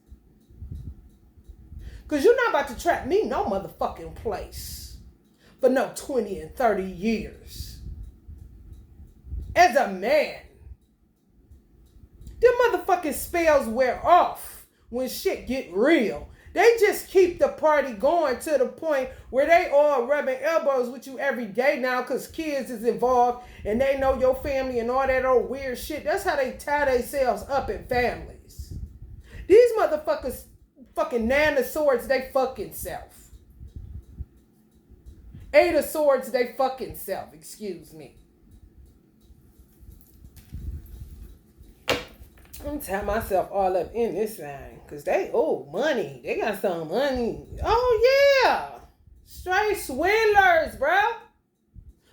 Because you're not about to trap me no motherfucking place for no 20 and 30 years. As a man. Them motherfucking spells wear off when shit get real. They just keep the party going to the point where they all rubbing elbows with you every day now because kids is involved and they know your family and all that old weird shit. That's how they tie themselves up in families. These motherfuckers fucking 9 of swords, they fucking self. 8 of swords, they fucking self. Excuse me. I'm tying myself all up in this thing. Because they owe money. They got some money. Oh, yeah. Straight swindlers, bro.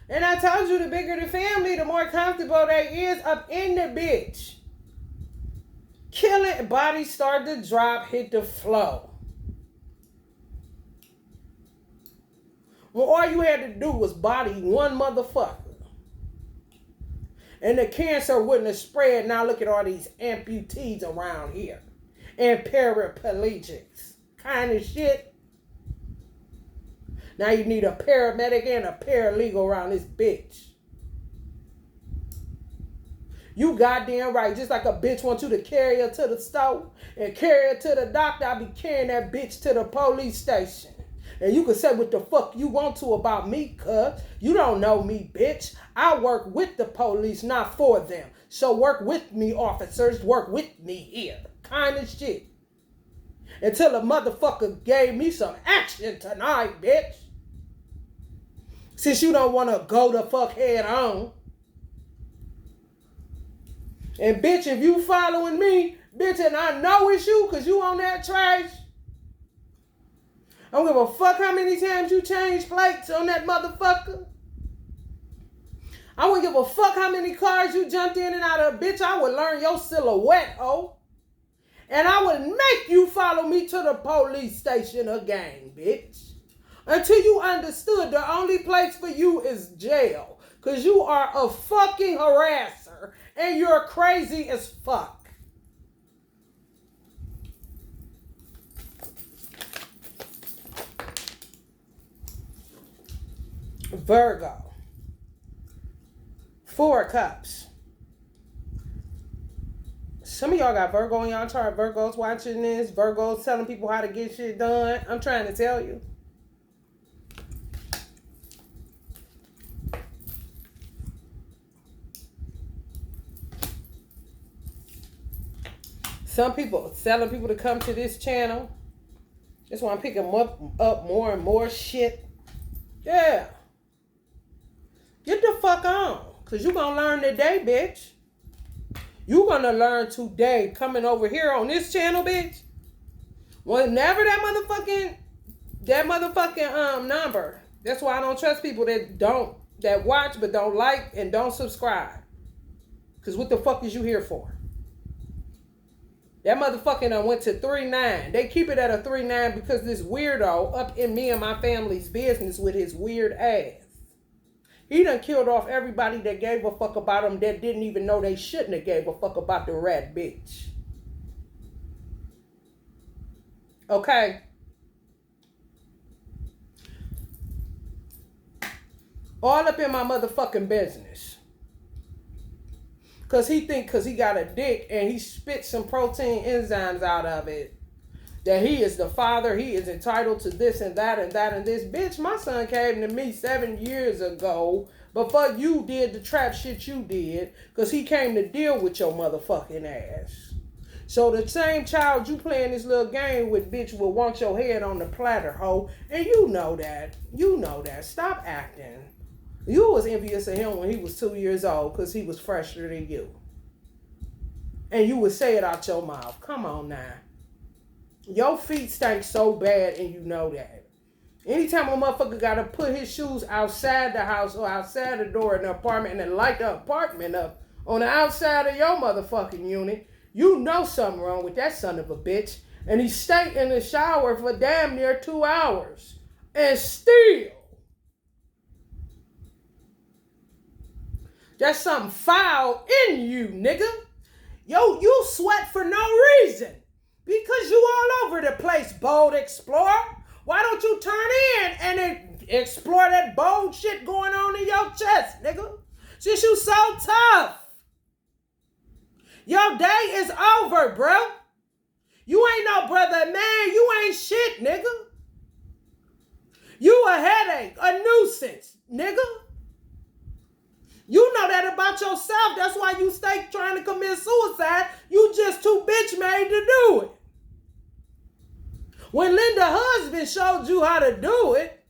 And I told you the bigger the family, the more comfortable they is up in the bitch. Killing, body start to drop, hit the flow. When all you had to do was body one motherfucker. And the cancer wouldn't have spread. Now look at all these amputees around here. And paraplegics. Kind of shit. Now you need a paramedic and a paralegal around this bitch. You goddamn right. Just like a bitch wants you to carry her to the store and carry her to the doctor, I be carrying that bitch to the police station. And you can say what the fuck you want to about me, cuz you don't know me, bitch. I work with the police, not for them. So work with me, officers. Work with me here. Kind of shit. Until a motherfucker gave me some action tonight, bitch. Since you don't want to go the fuck head on. And bitch, if you following me, bitch, and I know it's you because you on that trash. I don't give a fuck how many times you change plates on that motherfucker. I wouldn't give a fuck how many cars you jumped in and out of. Bitch, I would learn your silhouette, ho. And I would make you follow me to the police station again, bitch. Until you understood the only place for you is jail. Because you are a fucking harasser. And you're crazy as fuck. Virgo. 4 of Cups. Some of y'all got Virgo in y'all chart. Virgos watching this. Virgos telling people how to get shit done. I'm trying to tell you. Some people telling people to come to this channel. Just want to pick them up more and more shit. Yeah. Get the fuck on. Because you're going to learn today, bitch. You're going to learn today coming over here on this channel, bitch. Whenever that motherfucking number. That's why I don't trust people that watch but don't like and don't subscribe. Because what the fuck is you here for? That motherfucking done went to 3-9. They keep it at a 3-9 because this weirdo up in me and my family's business with his weird ass. He done killed off everybody that gave a fuck about him that didn't even know they shouldn't have gave a fuck about the rat bitch. Okay? All up in my motherfucking business. Because he got a dick and he spit some protein enzymes out of it. That he is the father, he is entitled to this and that and that and this. Bitch, my son came to me 7 years ago before you did the trap shit you did. Because he came to deal with your motherfucking ass. So the same child you playing this little game with, bitch, will want your head on the platter, hoe. And you know that. You know that. Stop acting. You was envious of him when he was 2 years old because he was fresher than you. And you would say it out your mouth. Come on now. Your feet stink so bad and you know that. Anytime a motherfucker got to put his shoes outside the house or outside the door in the apartment and then light the apartment up on the outside of your motherfucking unit, you know something wrong with that son of a bitch. And he stayed in the shower for damn near 2 hours. And still. There's something foul in you, nigga. Yo, you sweat for no reason. Because you all over the place, bold explorer. Why don't you turn in and explore that bold shit going on in your chest, nigga? Since you so tough. Your day is over, bro. You ain't no brother man. You ain't shit, nigga. You a headache, a nuisance, nigga. You know that about yourself. That's why you stay trying to commit suicide. You just too bitch made to do it. When Linda husband showed you how to do it,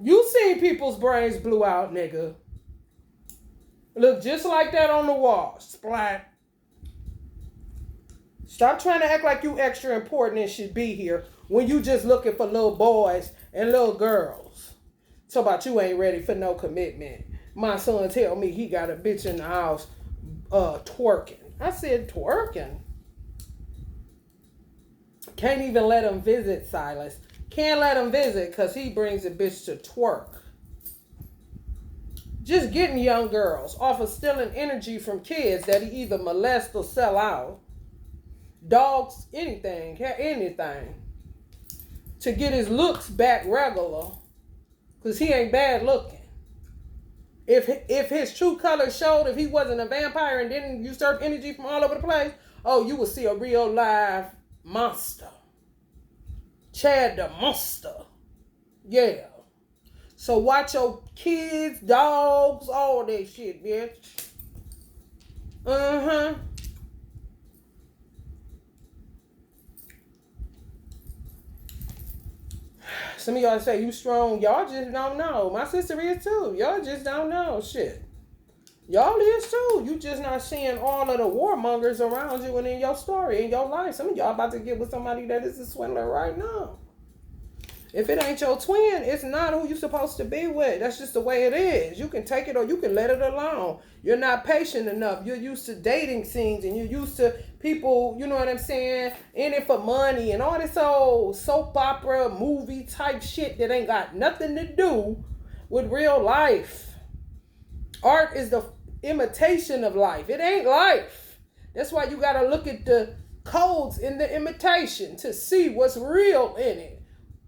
you seen people's brains blew out, nigga. Look just like that on the wall. Splat. Stop trying to act like you extra important and should be here when you just looking for little boys and little girls. So about you ain't ready for no commitment. My son tell me he got a bitch in the house twerking. I said twerking. Can't even let him visit Silas. Can't let him visit because he brings a bitch to twerk. Just getting young girls off of stealing energy from kids that he either molest or sell out. Dogs, anything, to get his looks back regular, because he ain't bad looking. If his true color showed, if he wasn't a vampire and didn't usurp energy from all over the place, oh, you would see a real live monster. Chad the monster. Yeah. So watch your kids, dogs, all that shit, bitch. Some of y'all say you strong. Y'all just don't know. My sister is too. Y'all just don't know. Shit. Y'all is too. You just not seeing all of the warmongers around you and in your story, in your life. Some of y'all about to get with somebody that is a swindler right now. If it ain't your twin, it's not who you're supposed to be with. That's just the way it is. You can take it or you can let it alone. You're not patient enough. You're used to dating scenes and you're used to people, you know what I'm saying, in it for money and all this old soap opera movie type shit that ain't got nothing to do with real life. Art is the imitation of life. It ain't life. That's why you got to look at the codes in the imitation to see what's real in it.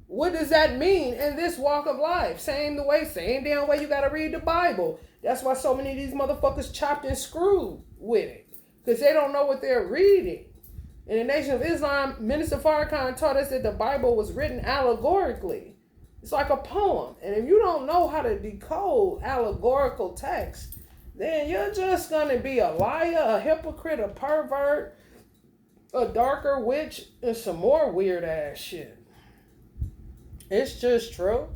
What does that mean in this walk of life? Same damn way you got to read the Bible. That's why so many of these motherfuckers chopped and screwed with it. Because they don't know what they're reading. In the Nation of Islam, Minister Farrakhan taught us that the Bible was written allegorically. It's like a poem. And if you don't know how to decode allegorical text, then you're just going to be a liar, a hypocrite, a pervert, a darker witch, and some more weird ass shit. It's just true.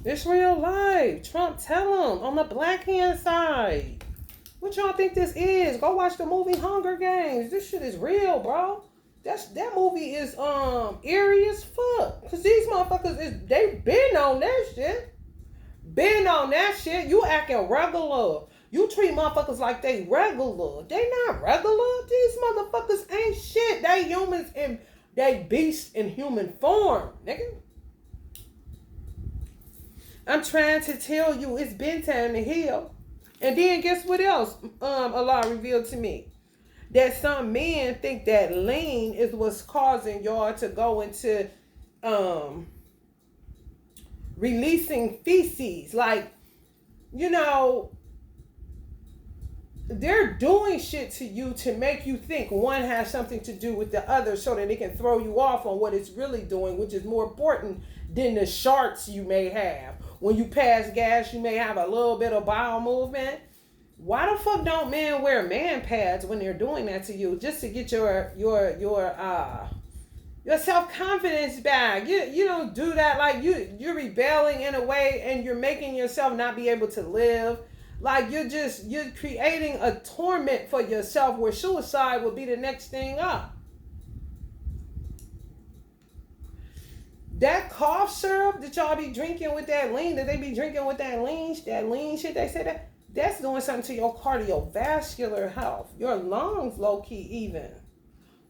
It's real life. Trump, tell him on the black hand side. What y'all think this is? Go watch the movie Hunger Games. This shit is real, bro. That movie is eerie as fuck. Cause these motherfuckers they been on that shit. Been on that shit. You acting regular. You treat motherfuckers like they regular. They not regular. These motherfuckers ain't shit. They humans and they beasts in human form, nigga. I'm trying to tell you it's been time to heal. And then guess what else Allah revealed to me? That some men think that lean is what's causing y'all to go into releasing feces. Like, you know, they're doing shit to you to make you think one has something to do with the other so that it can throw you off on what it's really doing, which is more important than the sharts you may have. When you pass gas, you may have a little bit of bowel movement. Why the fuck don't men wear man pads when they're doing that to you just to get your self-confidence back? You don't do that. Like you're rebelling in a way and you're making yourself not be able to live. Like you're creating a torment for yourself where suicide would be the next thing up. That cough syrup that y'all be drinking with that lean, that they be drinking with that lean shit, they say that's doing something to your cardiovascular health. Your lungs, low-key even.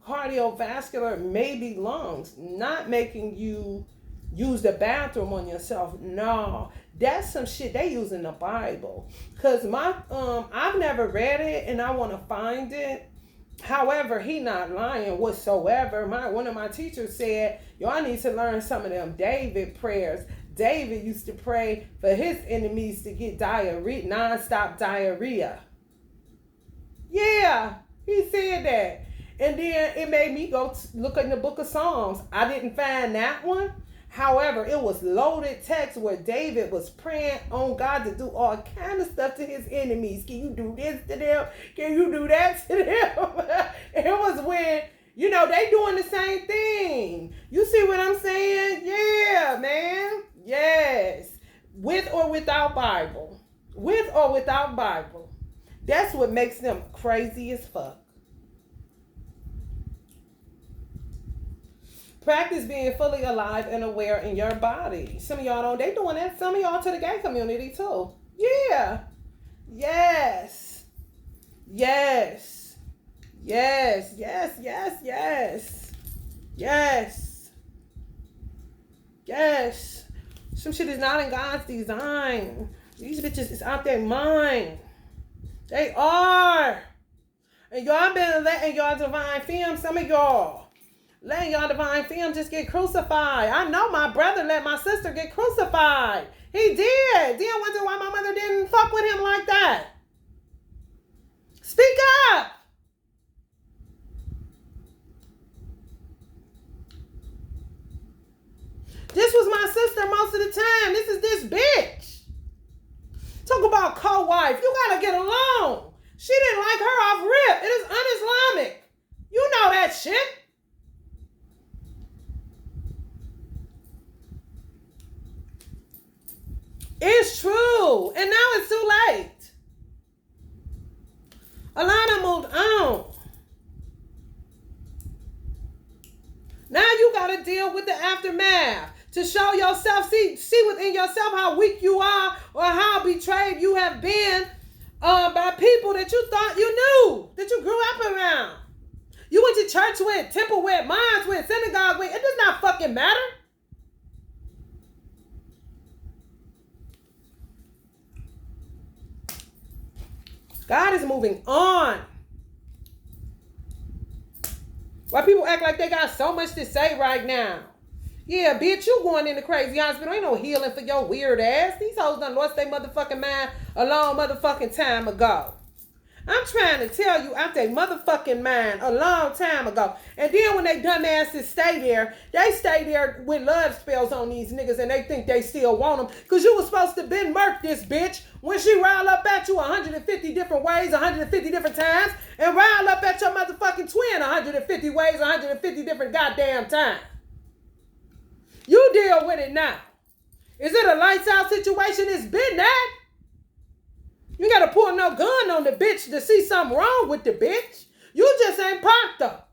Cardiovascular, maybe lungs, not making you use the bathroom on yourself. No, that's some shit they use in the Bible. Cause I've never read it and I want to find it. However, he not lying whatsoever. One of my teachers said, y'all need to learn some of them David prayers. David used to pray for his enemies to get diarrhea, non-stop diarrhea. Yeah, he said that. And then it made me go look in the book of Psalms. I didn't find that one. However, it was loaded text where David was praying on God to do all kind of stuff to his enemies. Can you do this to them? Can you do that to them? It was when, you know, they doing the same thing. You see what I'm saying? Yeah, man. Yes. With or without Bible. With or without Bible. That's what makes them crazy as fuck. Practice being fully alive and aware in your body. Some of y'all don't. They doing that. Some of y'all to the gay community too. Yeah. Yes. Yes. Yes. Yes. Yes. Yes. Yes. Yes. Some shit is not in God's design. These bitches is out their mind. They are. And y'all been letting y'all divine femme, some of y'all, letting y'all divine femme just get crucified. I know my brother let my sister get crucified. He did. Then wonder why my mother didn't fuck with him like that. Speak up. This was my sister most of the time. This is this bitch. Talk about co-wife. You gotta get along. She didn't like her off rip. It is un-Islamic. You know that shit. It's true. And now it's too late. Alana moved on. Now you gotta deal with the aftermath. To show yourself, see within yourself how weak you are or how betrayed you have been by people that you thought you knew, that you grew up around. You went to church with, temple with, mosque with, synagogue with. It does not fucking matter. God is moving on. Why people act like they got so much to say right now? Yeah, bitch, you going in the crazy hospital. Ain't no healing for your weird ass. These hoes done lost their motherfucking mind a long motherfucking time ago. I'm trying to tell you out their motherfucking mind a long time ago. And then when they dumbasses stay there, they stay there with love spells on these niggas and they think they still want them. Because you was supposed to been murked this bitch when she rile up at you 150 different ways, 150 different times, and rile up at your motherfucking twin 150 ways, 150 different goddamn times. You deal with it now. Is it a lights out situation? It's been that. You got to pull no gun on the bitch to see something wrong with the bitch. You just ain't popped up.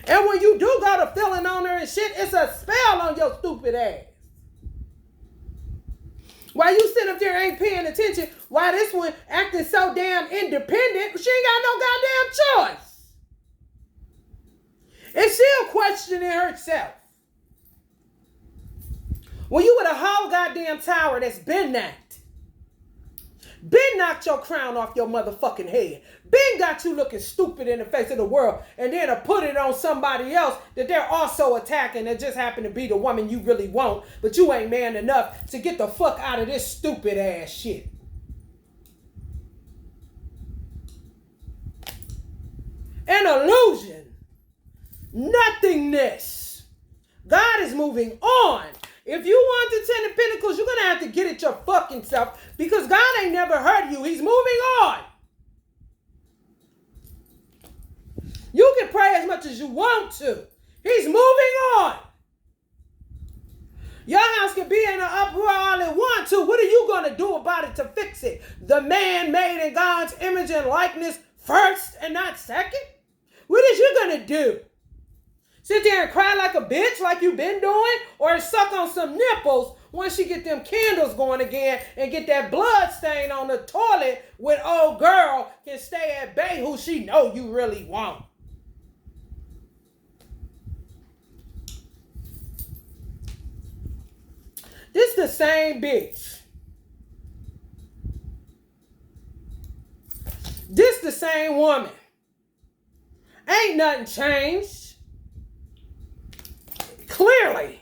And when you do go to feeling on her and shit, it's a spell on your stupid ass. While you sit up there ain't paying attention, why this one acting so damn independent, she ain't got no goddamn choice. And she'll questioning herself. When you with a whole goddamn tower that's been that. Been knocked your crown off your motherfucking head. Been got you looking stupid in the face of the world. And then to put it on somebody else that they're also attacking that just happen to be the woman you really want. But you ain't man enough to get the fuck out of this stupid ass shit. An illusion. Nothingness. God is moving on. If you want the 10 of Pentacles, you're going to have to get it your fucking self because God ain't never hurt you. He's moving on. You can pray as much as you want to. He's moving on. Your house can be in an uproar all it wants to. What are you going to do about it to fix it? The man made in God's image and likeness first and not second? What is you going to do? Sit there and cry like a bitch like you been doing? Or suck on some nipples once you get them candles going again and get that blood stain on the toilet when old girl can stay at bay who she know you really want? This the same bitch. This the same woman. Ain't nothing changed. Clearly.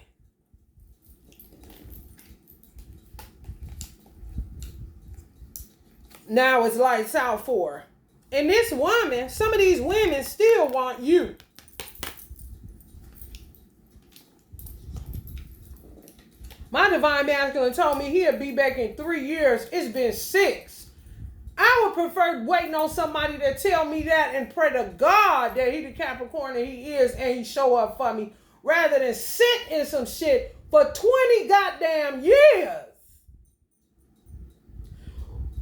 Now it's lights out for her. And this woman, some of these women still want you. My divine masculine told me he'll be back in 3 years. It's been 6. I would prefer waiting on somebody to tell me that and pray to God that he the Capricorn that he is and he show up for me rather than sit in some shit for 20 goddamn years.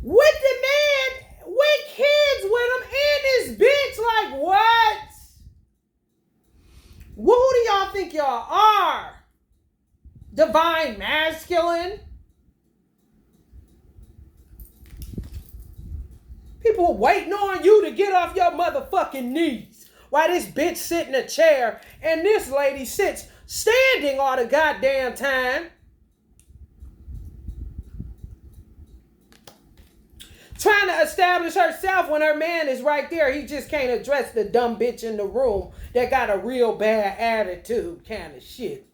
With the man, with kids with him in this bitch, like what? Who do y'all think y'all are? Divine masculine? People people waiting on you to get off your motherfucking knees. While this bitch sit in a chair and this lady sits standing all the goddamn time. Trying to establish herself when her man is right there. He just can't address the dumb bitch in the room that got a real bad attitude kind of shit.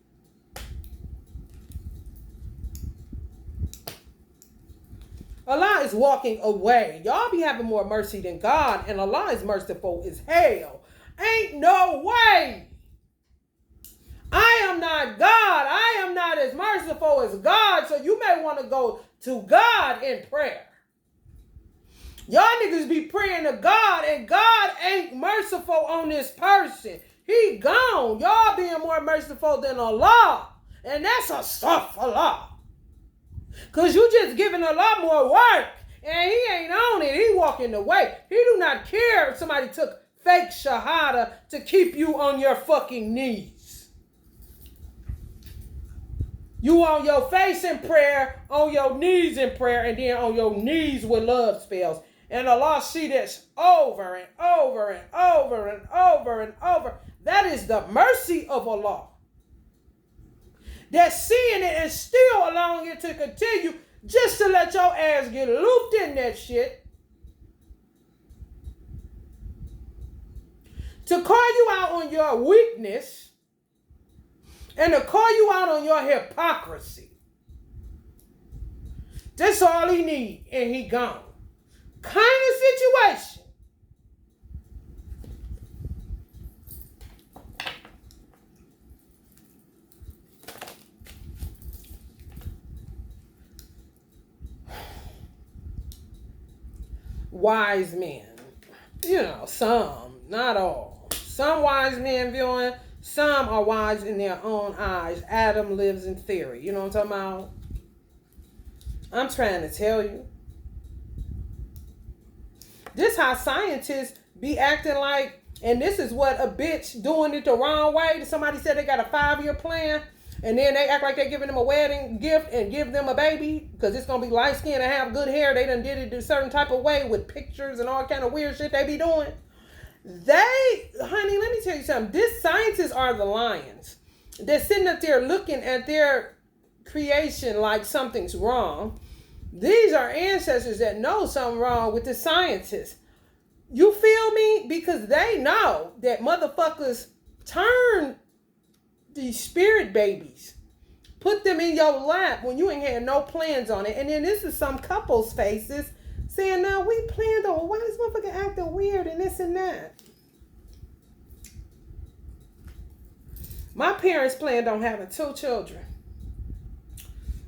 Allah is walking away. Y'all be having more mercy than God, and Allah is merciful as hell. Ain't no way. I am not God. I am not as merciful as God, so you may want to go to God in prayer. Y'all niggas be praying to God, and God ain't merciful on this person. He gone. Y'all being more merciful than Allah, and that's a stuff Allah. Because you just giving a lot more work. And he ain't on it. He walking away. He do not care if somebody took fake shahada to keep you on your fucking knees. You on your face in prayer, on your knees in prayer, and then on your knees with love spells. And Allah see this over and over and over and over and over. That is the mercy of Allah. That's seeing it and still allowing it to continue just to let your ass get looped in that shit. To call you out on your weakness and to call you out on your hypocrisy. That's all he need, and he gone. Kind of situation. Wise men, you know, some, not all. Some wise men viewing, some are wise in their own eyes. Adam lives in theory. You know what I'm talking about? I'm trying to tell you. This how scientists be acting like, and this is what a bitch doing it the wrong way. Somebody said they got a 5-year plan, and then they act like they're giving them a wedding gift and give them a baby because it's going to be light skin and have good hair. They done did it a certain type of way with pictures and all kind of weird shit they be doing. Honey, let me tell you something. These scientists are the lions. They're sitting up there looking at their creation like something's wrong. These are ancestors that know something wrong with the scientists. You feel me? Because they know that motherfuckers turn these spirit babies, put them in your lap when you ain't had no plans on it. And then this is some couples' faces saying, "No, we planned on, why this motherfucker acting weird and this and that." My parents planned on having 2 children.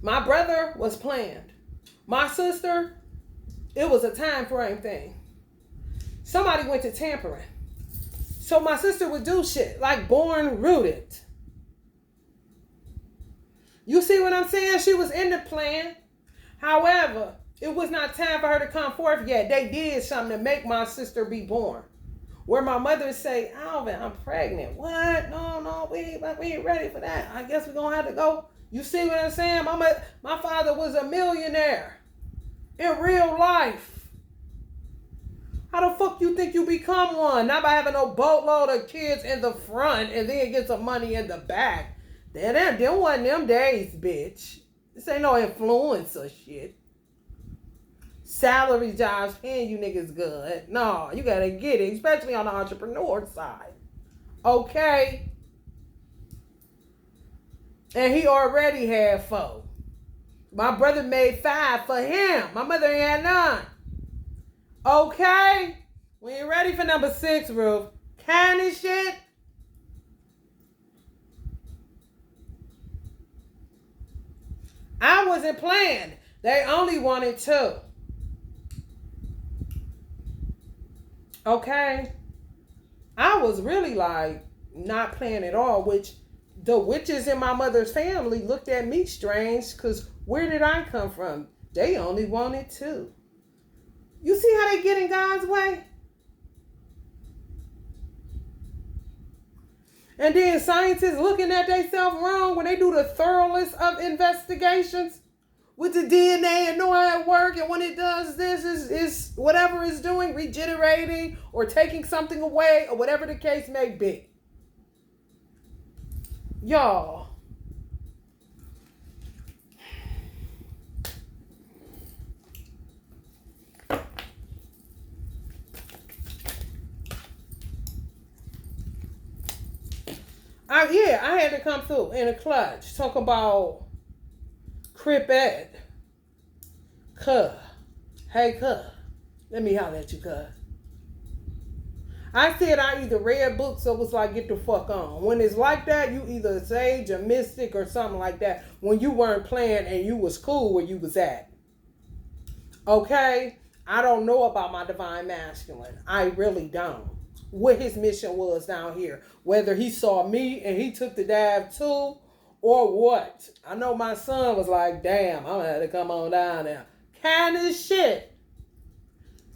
My brother was planned. My sister, it was a time frame thing. Somebody went to tampering. So my sister would do shit like born rooted. You see what I'm saying? She was in the plan. However, it was not time for her to come forth yet. They did something to make my sister be born. Where my mother say, "Alvin, I'm pregnant." What? No, we ain't ready for that. I guess we're going to have to go. You see what I'm saying? My father was a millionaire in real life. How the fuck you think you become one? Not by having no boatload of kids in the front and then get some money in the back. Them wasn't them days, bitch. This ain't no influencer shit. Salary jobs paying you niggas good. No, you gotta get it, especially on the entrepreneur side. Okay? And he already had 4. My brother made 5 for him. My mother ain't had none. Okay? We ain't ready for number 6, Ruth. Kind of shit. I wasn't planned. They only wanted 2. Okay? I was really like not planned at all, which the witches in my mother's family looked at me strange because where did I come from? They only wanted 2. You see how they get in God's way? And then scientists looking at themselves wrong when they do the thoroughness of investigations. with the DNA and know how it works, and when it does this, is whatever it's doing, regenerating or taking something away or whatever the case may be. Y'all. I had to come through in a clutch. Talk about Crippet. Cuh. Hey, cuh. Let me holler at you, cuh. I said I either read books or was like, get the fuck on. When it's like that, you either a sage, a mystic, or something like that. When you weren't playing and you was cool where you was at. Okay? I don't know about my divine masculine. I really don't. What his mission was down here. Whether he saw me and he took the dab too, or what. I know my son was like, damn, I'm gonna have to come on down there. Kind of shit.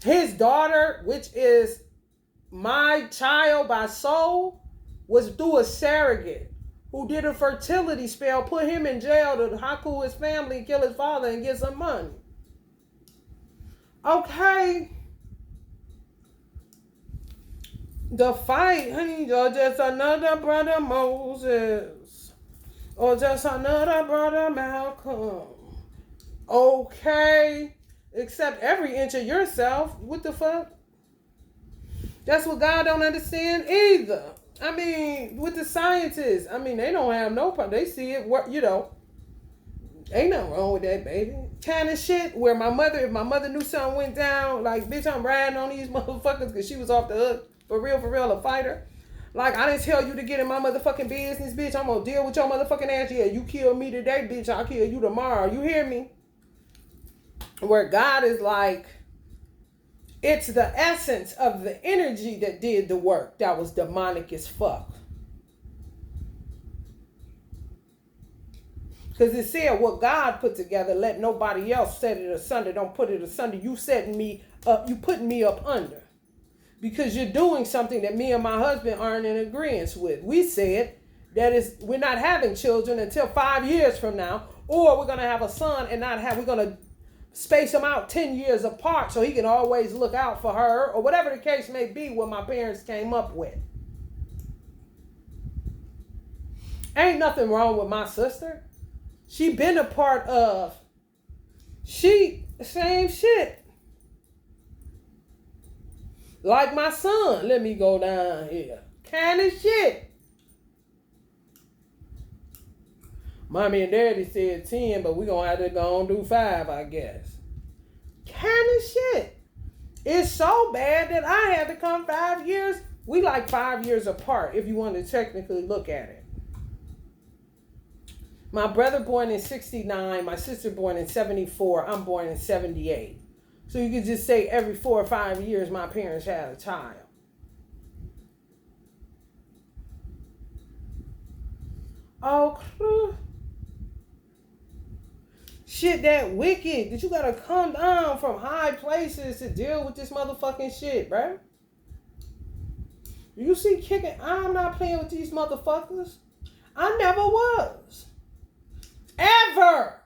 His daughter, which is my child by soul, was through a surrogate who did a fertility spell, put him in jail to haku his family, kill his father, and get some money. Okay. The fight, honey, or just another brother Moses, or just another brother Malcolm. Okay. Accept every inch of yourself. What the fuck? That's what God don't understand either. I mean, with the scientists, I mean, they don't have no problem. They see it, you know. Ain't nothing wrong with that, baby. Kind of shit where if my mother knew something went down, like, bitch, I'm riding on these motherfuckers because she was off the hook. For real, a fighter. Like, I didn't tell you to get in my motherfucking business, bitch. I'm gonna deal with your motherfucking ass. Yeah, you kill me today, bitch. I'll kill you tomorrow. You hear me? Where God is like, it's the essence of the energy that did the work that was demonic as fuck. Because it said what God put together, let nobody else set it asunder. Don't put it asunder. You setting me up, you putting me up under. Because you're doing something that me and my husband aren't in agreement with. We said that we're not having children until 5 years from now, or we're going to have a son and we're going to space them out 10 years apart so he can always look out for her, or whatever the case may be, what my parents came up with. Ain't nothing wrong with my sister. She been a part of, same shit. Like my son, let me go down here. Kind of shit. Mommy and Daddy said 10, but we're going to have to go and do 5, I guess. Kind of shit. It's so bad that I had to come 5 years. We like 5 years apart, if you want to technically look at it. My brother born in 69, my sister born in 74, I'm born in 78. So you could just say every 4 or 5 years my parents had a child. Oh, shit that wicked that you gotta come down from high places to deal with this motherfucking shit, bruh. You see kicking, I'm not playing with these motherfuckers. I never was. Ever.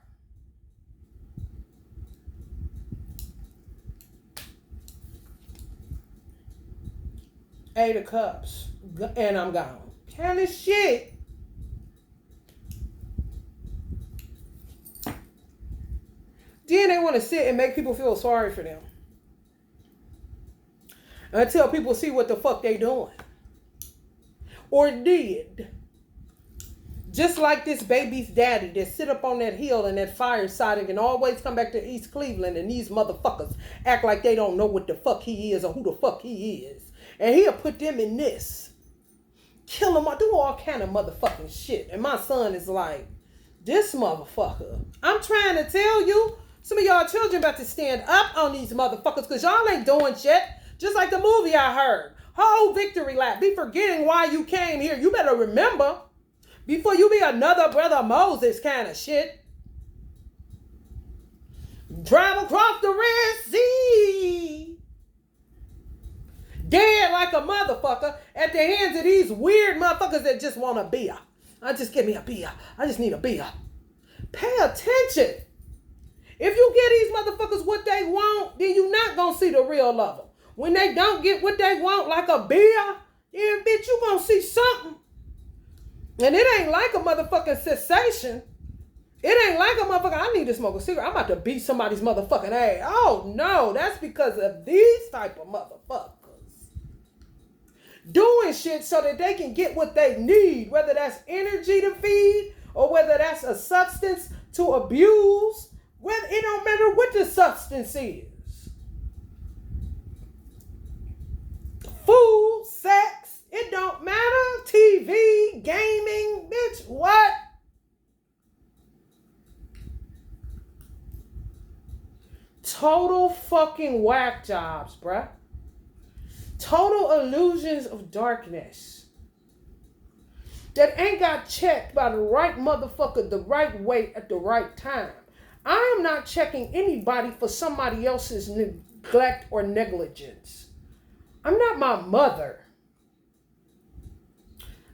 Eight of Cups, and I'm gone. Kind of shit. Then they want to sit and make people feel sorry for them. Until people see what the fuck they doing. Or did. Just like this baby's daddy that sit up on that hill and that fireside and can always come back to East Cleveland, and these motherfuckers act like they don't know what the fuck he is or who the fuck he is. And he'll put them in this. Kill them, do all kind of motherfucking shit. And my son is like, this motherfucker. I'm trying to tell you, some of y'all children about to stand up on these motherfuckers because y'all ain't doing shit. Just like the movie I heard. Whole victory lap. Be forgetting why you came here. You better remember. Before you be another brother Moses kind of shit. Drive across the Red Sea. Dead like a motherfucker at the hands of these weird motherfuckers that just want a beer. Just give me a beer. I just need a beer. Pay attention. If you give these motherfuckers what they want, then you not gonna see the real love them. When they don't get what they want, like a beer, yeah, bitch, you gonna see something. And it ain't like a motherfucking sensation. It ain't like a motherfucker, I need to smoke a cigarette. I'm about to beat somebody's motherfucking ass. Oh, no. That's because of these type of motherfuckers. Doing shit so that they can get what they need. Whether that's energy to feed or whether that's a substance to abuse. It don't matter what the substance is. Food, sex, it don't matter. TV, gaming, bitch, what? Total fucking whack jobs, bruh. Total illusions of darkness that ain't got checked by the right motherfucker the right way at the right time. I am not checking anybody for somebody else's neglect or negligence. I'm not my mother.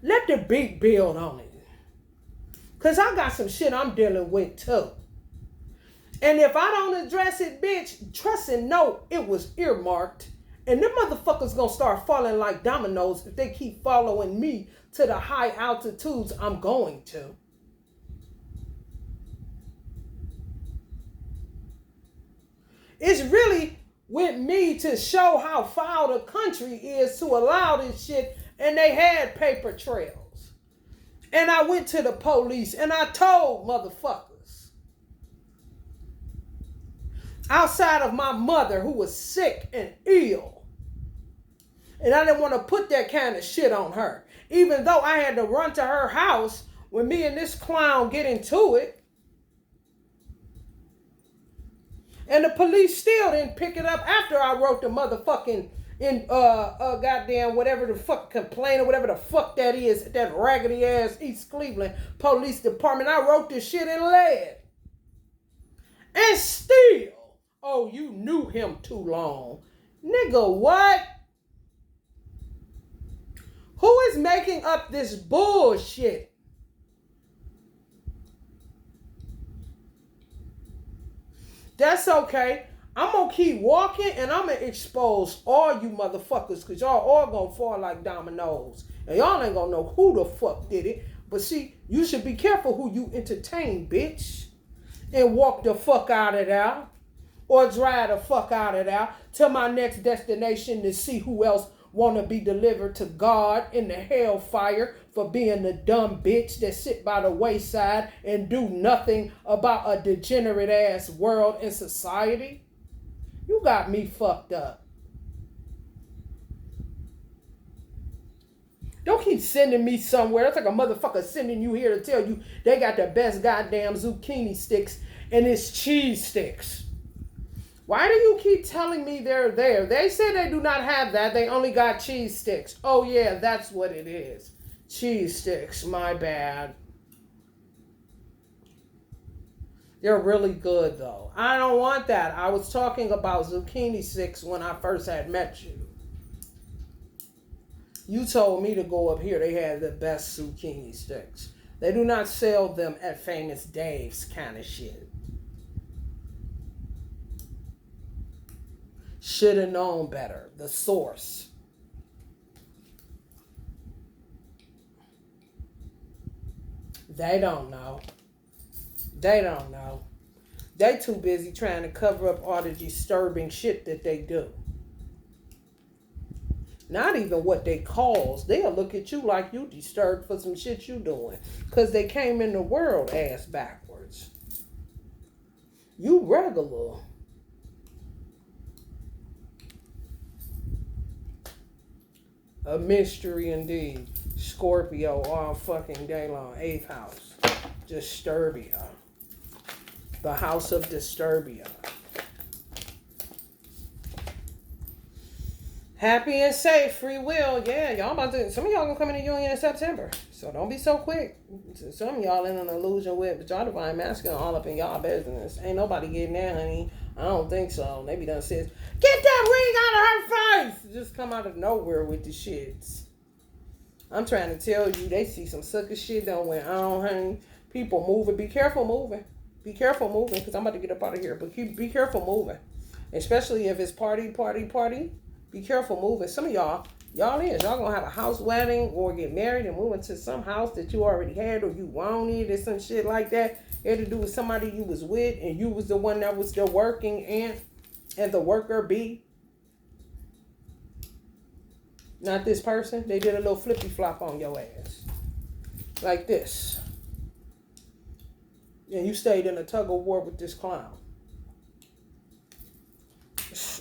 Let the beat build on it. Because I got some shit I'm dealing with too. And if I don't address it, bitch, trust and know it was earmarked. And them motherfuckers gonna start falling like dominoes if they keep following me to the high altitudes I'm going to. It's really with me to show how foul the country is to allow this shit, and they had paper trails. And I went to the police and I told motherfuckers. Outside of my mother who was sick and ill. And I didn't want to put that kind of shit on her. Even though I had to run to her house when me and this clown get into it. And the police still didn't pick it up after I wrote the motherfucking goddamn whatever the fuck complaint or whatever the fuck that is, that raggedy ass East Cleveland Police Department. I wrote this shit in lead. And still, oh, you knew him too long. Nigga, what? Who is making up this bullshit? That's okay. I'm going to keep walking and I'm going to expose all you motherfuckers because y'all all going to fall like dominoes. And y'all ain't going to know who the fuck did it. But see, you should be careful who you entertain, bitch. And walk the fuck out of there. Or drive the fuck out of there to my next destination to see who else want to be delivered to God in the hellfire for being the dumb bitch that sit by the wayside and do nothing about a degenerate ass world and society. You got me fucked up. Don't keep sending me somewhere. It's like a motherfucker sending you here to tell you they got the best goddamn zucchini sticks and it's cheese sticks. Why do you keep telling me they're there? They say they do not have that. They only got cheese sticks. Oh, yeah, that's what it is. Cheese sticks. My bad. They're really good, though. I don't want that. I was talking about zucchini sticks when I first had met you. You told me to go up here. They had the best zucchini sticks. They do not sell them at Famous Dave's kind of shit. Should have known better. The source. They don't know. They don't know. They too busy trying to cover up all the disturbing shit that they do. Not even what they cause. They'll look at you like you disturbed for some shit you doing. Because they came in the world ass backwards. You regular. A mystery indeed. Scorpio all fucking day long. 8th house. Disturbia. The house of Disturbia. Happy and safe. Free will. Yeah, y'all about to... Some of y'all gonna come in the union in September. So don't be so quick. Some of y'all in an illusion with y'all divine masculine all up in y'all business. Ain't nobody getting that, honey. I don't think so. They be done says, get that ring out of her face! Just come out of nowhere with the shits. I'm trying to tell you, they see some sucker shit done went on, honey. People moving. Be careful moving. Be careful moving, because I'm about to get up out of here. But be careful moving. Especially if it's party. Be careful moving. Some of y'all going to have a house wedding or get married and move into some house that you already had or you wanted or some shit like that. It had to do with somebody you was with and you was the one that was still working and the worker bee. Not this person. They did a little flippy flop on your ass. Like this. And you stayed in a tug of war with this clown.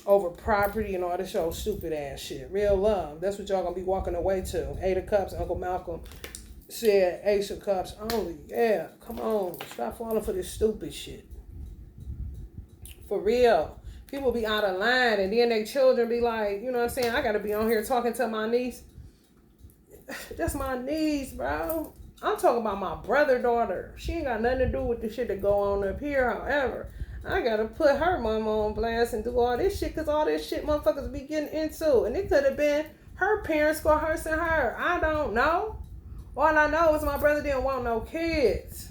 Over property and all this old stupid ass shit. Real love. That's what y'all gonna be walking away to. 8 of Cups, Uncle Malcolm said Ace of Cups only. Yeah, come on. Stop falling for this stupid shit. For real. People be out of line and then they children be like, you know what I'm saying? I gotta be on here talking to my niece. That's my niece, bro. I'm talking about my daughter. She ain't got nothing to do with the shit that go on up here. However, I gotta put her mama on blast and do all this shit because all this shit motherfuckers be getting into. And it could have been her parents coercing her. I don't know. All I know is my brother didn't want no kids.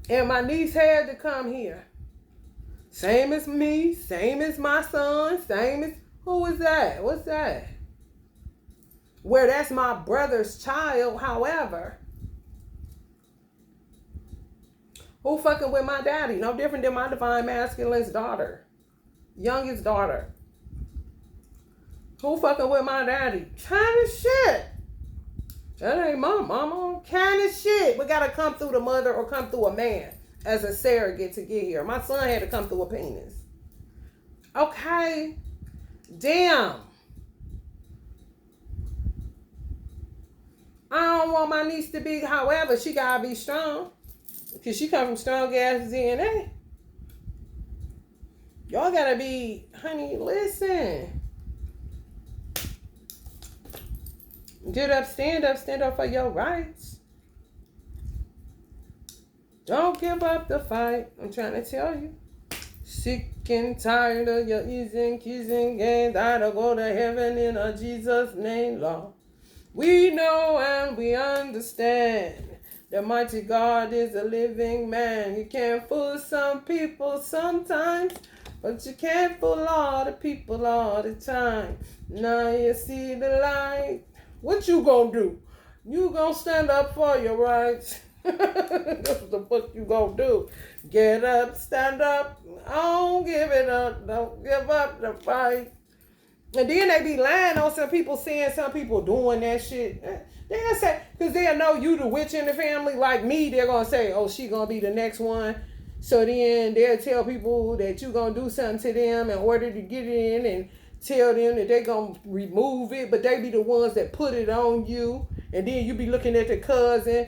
And my niece had to come here. Same as me, same as my son, same as... Who is that? What's that? Where that's my brother's child, however. Who fucking with my daddy? No different than my divine masculine's daughter. Youngest daughter. Who fucking with my daddy? Kind of shit. That ain't my mama. Kind of shit. We gotta come through the mother or come through a man as a surrogate to get here. My son had to come through a penis. Okay. Damn. I don't want my niece to be, however, she gotta be strong. Because she come from strong ass DNA. Y'all gotta be, honey, listen. Get up, stand up for your rights. Don't give up the fight. I'm trying to tell you. Sick and tired of your easing, kissing games. I don't go to heaven in a Jesus name, Lord. We know and we understand. The mighty God is a living man. You can't fool some people sometimes, but you can't fool all the people all the time. Now you see the light. What you gonna do? You gonna stand up for your rights. That's what the fuck you gonna do. Get up, stand up. Don't give it up. Don't give up the fight. And then they be lying on some people, saying some people doing that shit. They're gonna say, because they'll know you the witch in the family. Like me, they're gonna say, oh, she gonna be the next one. So then they'll tell people that you gonna do something to them in order to get it in and tell them that they gonna remove it. But they be the ones that put it on you. And then you be looking at the cousin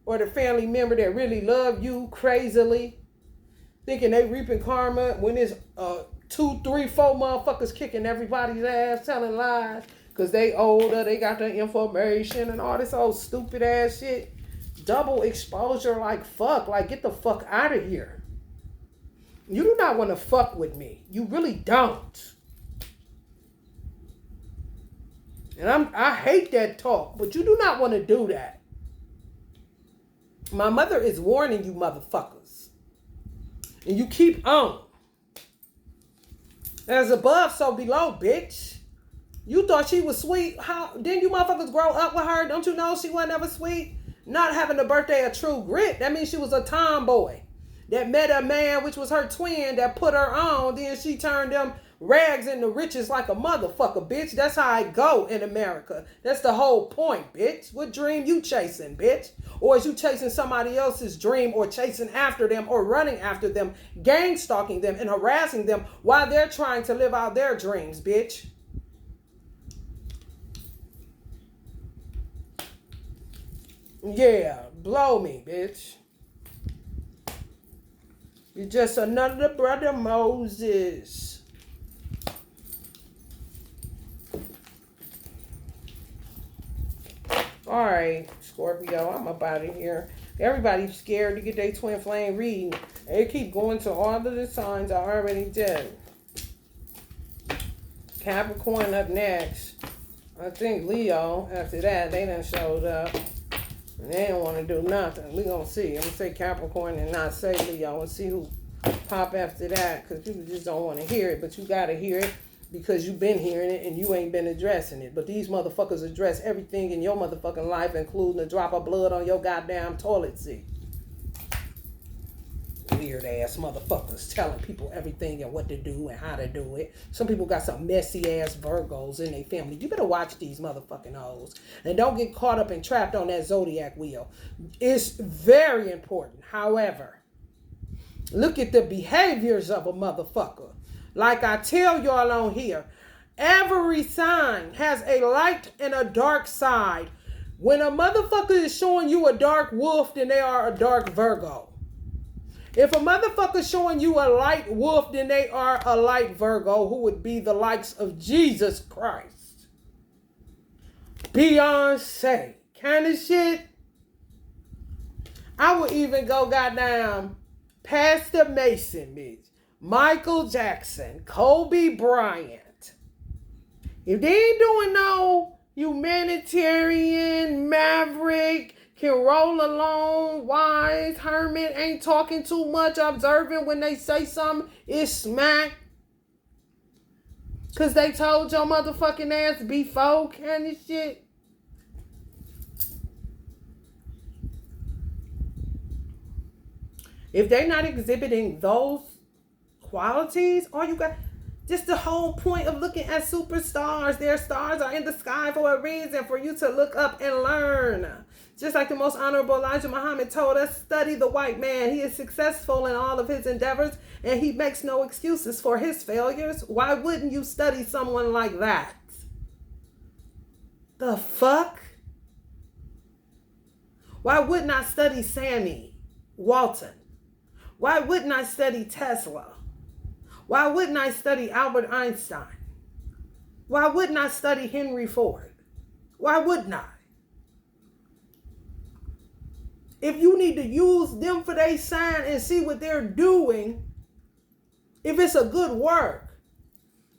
or the family member that really love you crazily, thinking they reaping karma when it's 2, 3, 4 motherfuckers kicking everybody's ass, telling lies. Because they older, they got the information and all this old stupid ass shit. Double exposure like fuck. Like, get the fuck out of here. You do not want to fuck with me. You really don't. And I hate that talk, but you do not want to do that. My mother is warning you motherfuckers. And you keep on. As above, so below, bitch. You thought she was sweet. How didn't you motherfuckers grow up with her? Don't you know she wasn't ever sweet? Not having the birthday of true grit. That means she was a tomboy that met a man, which was her twin, that put her on. Then she turned them rags into riches like a motherfucker, bitch. That's how I go in America. That's the whole point, bitch. What dream you chasing, bitch? Or is you chasing somebody else's dream or chasing after them or running after them, gang stalking them and harassing them while they're trying to live out their dreams, bitch? Yeah, blow me, bitch. You're just another brother Moses. All right, Scorpio, I'm up out of here. Everybody's scared to get their twin flame reading. They keep going to all of the signs I already did. Capricorn up next. I think Leo, after that, they done showed up. They don't want to do nothing. We gonna see. I'm gonna say Capricorn and not say Leo and see who pop after that, because people just don't want to hear it. But you gotta hear it because you've been hearing it and you ain't been addressing it. But these motherfuckers address everything in your motherfucking life, including a drop of blood on your goddamn toilet seat. Weird ass motherfuckers telling people everything and what to do and how to do it. Some people got some messy ass Virgos in their family. You better watch these motherfucking hoes. And don't get caught up and trapped on that zodiac wheel. It's very important. However, look at the behaviors of a motherfucker. Like I tell y'all on here, every sign has a light and a dark side. When a motherfucker is showing you a dark wolf, then they are a dark Virgo. If a motherfucker showing you a light wolf, then they are a light Virgo, who would be the likes of Jesus Christ. Beyonce. Kind of shit. I would even go goddamn Pastor Mason, bitch. Michael Jackson. Kobe Bryant. If they ain't doing no humanitarian, maverick, can roll along, wise, hermit, ain't talking too much, observing when they say something, it's smack. Because they told your motherfucking ass before, kind of shit. If they not exhibiting those qualities, all you got... Just the whole point of looking at superstars. Their stars are in the sky for a reason, for you to look up and learn. Just like the most honorable Elijah Muhammad told us, study the white man. He is successful in all of his endeavors, and he makes no excuses for his failures. Why wouldn't you study someone like that? The fuck? Why wouldn't I study Sammy Walton? Why wouldn't I study Tesla? Why wouldn't I study Albert Einstein? Why wouldn't I study Henry Ford? Why wouldn't I? If you need to use them for their sign and see what they're doing, if it's a good work,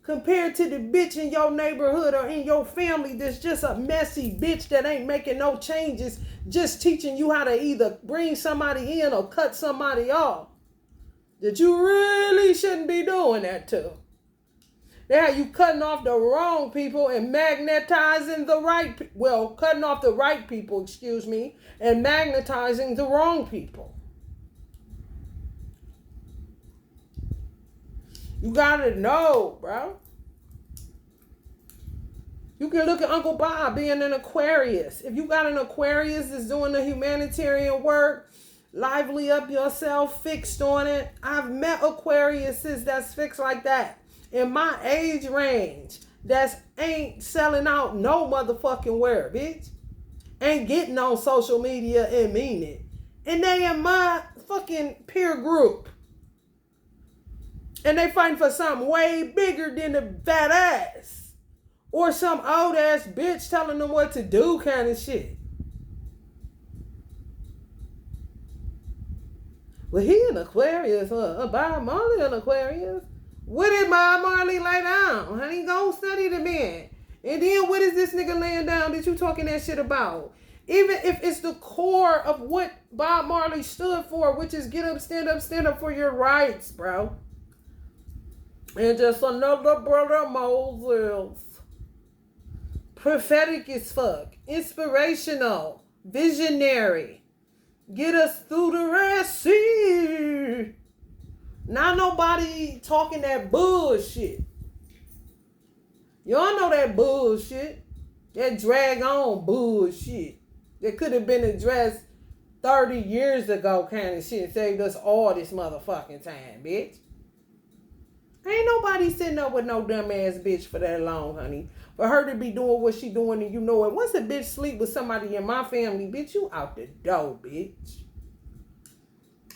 compared to the bitch in your neighborhood or in your family that's just a messy bitch that ain't making no changes, just teaching you how to either bring somebody in or cut somebody off, that you really shouldn't be doing that to. They have you cutting off the wrong people and magnetizing the right people. Cutting off the right people, and magnetizing the wrong people. You gotta know, bro. You can look at Uncle Bob being an Aquarius. If you got an Aquarius that's doing the humanitarian work, lively up yourself, fixed on it. I've met Aquariuses that's fixed like that in my age range, that's ain't selling out no motherfucking where, bitch. Ain't getting on social media and mean it. And they in my fucking peer group. And they fighting for something way bigger than the fat ass. Or some old ass bitch telling them what to do kind of shit. Well, he an Aquarius, Bob Marley an Aquarius. What did Bob Marley lay down? Honey, go study the man. And then what is this nigga laying down that you talking that shit about? Even if it's the core of what Bob Marley stood for, which is get up, stand up for your rights, bro. And just another brother Moses. Prophetic as fuck. Inspirational. Visionary. Get us through the Red Sea. Not nobody talking that bullshit. Y'all know that bullshit. That drag on bullshit. That could have been addressed 30 years ago kind of shit. Saved us all this motherfucking time, bitch. Ain't nobody sitting up with no dumb ass bitch for that long, honey. For her to be doing what she doing and you know it. Once a bitch sleep with somebody in my family, bitch, you out the door, bitch.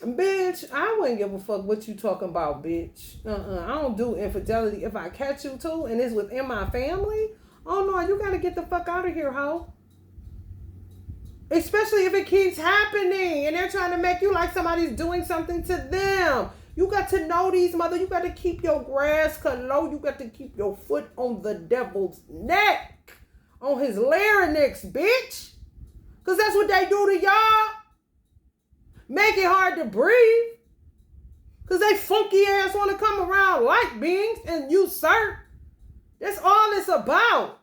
Bitch, I wouldn't give a fuck what you talking about, bitch. I don't do infidelity. If I catch you too and it's within my family, oh no, you gotta get the fuck out of here, hoe. Especially if it keeps happening and they're trying to make you like somebody's doing something to them. You got to know these mother. You got to keep your grass cut low. You got to keep your foot on the devil's neck. On his larynx, bitch. Because that's what they do to y'all. Make it hard to breathe. Because they funky ass want to come around light beings and usurp. That's all it's about.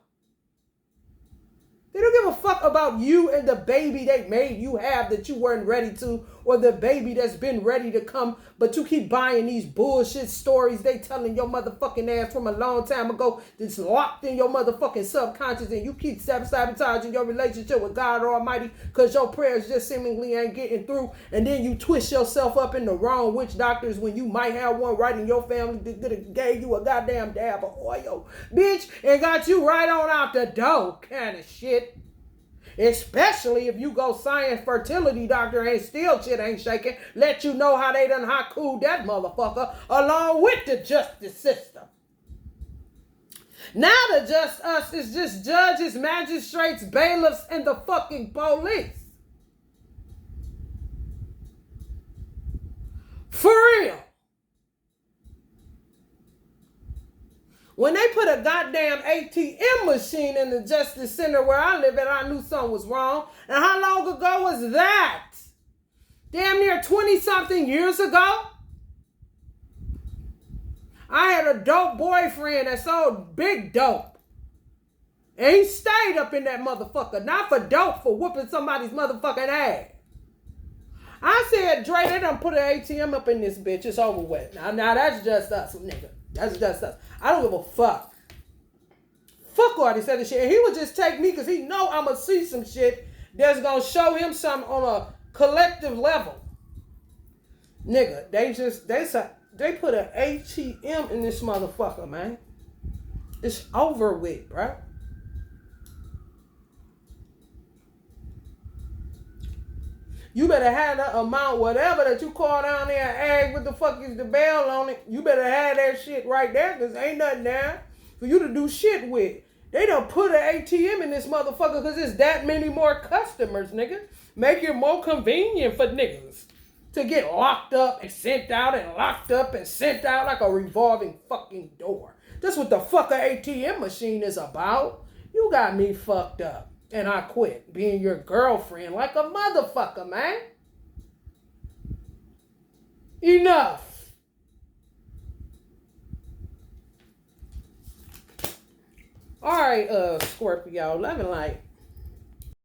They don't give a fuck about you and the baby they made you have that you weren't ready to, or the baby that's been ready to come, but you keep buying these bullshit stories they telling your motherfucking ass from a long time ago that's locked in your motherfucking subconscious, and you keep sabotaging your relationship with God Almighty because your prayers just seemingly ain't getting through, and then you twist yourself up in the wrong witch doctors when you might have one right in your family that could have gave you a goddamn dab of oil, bitch, and got you right on out the door kind of shit. Especially if you go science fertility doctor and still shit ain't shaking, let you know how they done haiku that motherfucker along with the justice system. Now the just us is just judges, magistrates, bailiffs, and the fucking police. For real. When they put a goddamn ATM machine in the Justice Center where I live at, I knew something was wrong. And how long ago was that? Damn near 20-something years ago? I had a dope boyfriend that sold big dope. And he stayed up in that motherfucker. Not for dope, for whooping somebody's motherfucking ass. I said, Dre, they done put an ATM up in this bitch. It's over with. Now that's just us, nigga. That's just us. I don't give a fuck. Fuck all this other shit. And he would just take me because he know I'm going to see some shit that's going to show him something on a collective level. Nigga, they put an ATM in this motherfucker, man. It's over with, bro. You better have the amount, whatever that you call down there and ask what the fuck is the bail on it. You better have that shit right there because ain't nothing there for you to do shit with. They done put an ATM in this motherfucker because there's that many more customers, nigga. Make it more convenient for niggas to get locked up and sent out and locked up and sent out like a revolving fucking door. That's what the fuck an ATM machine is about. You got me fucked up. And I quit being your girlfriend like a motherfucker, man. Enough. All right, Scorpio, loving light.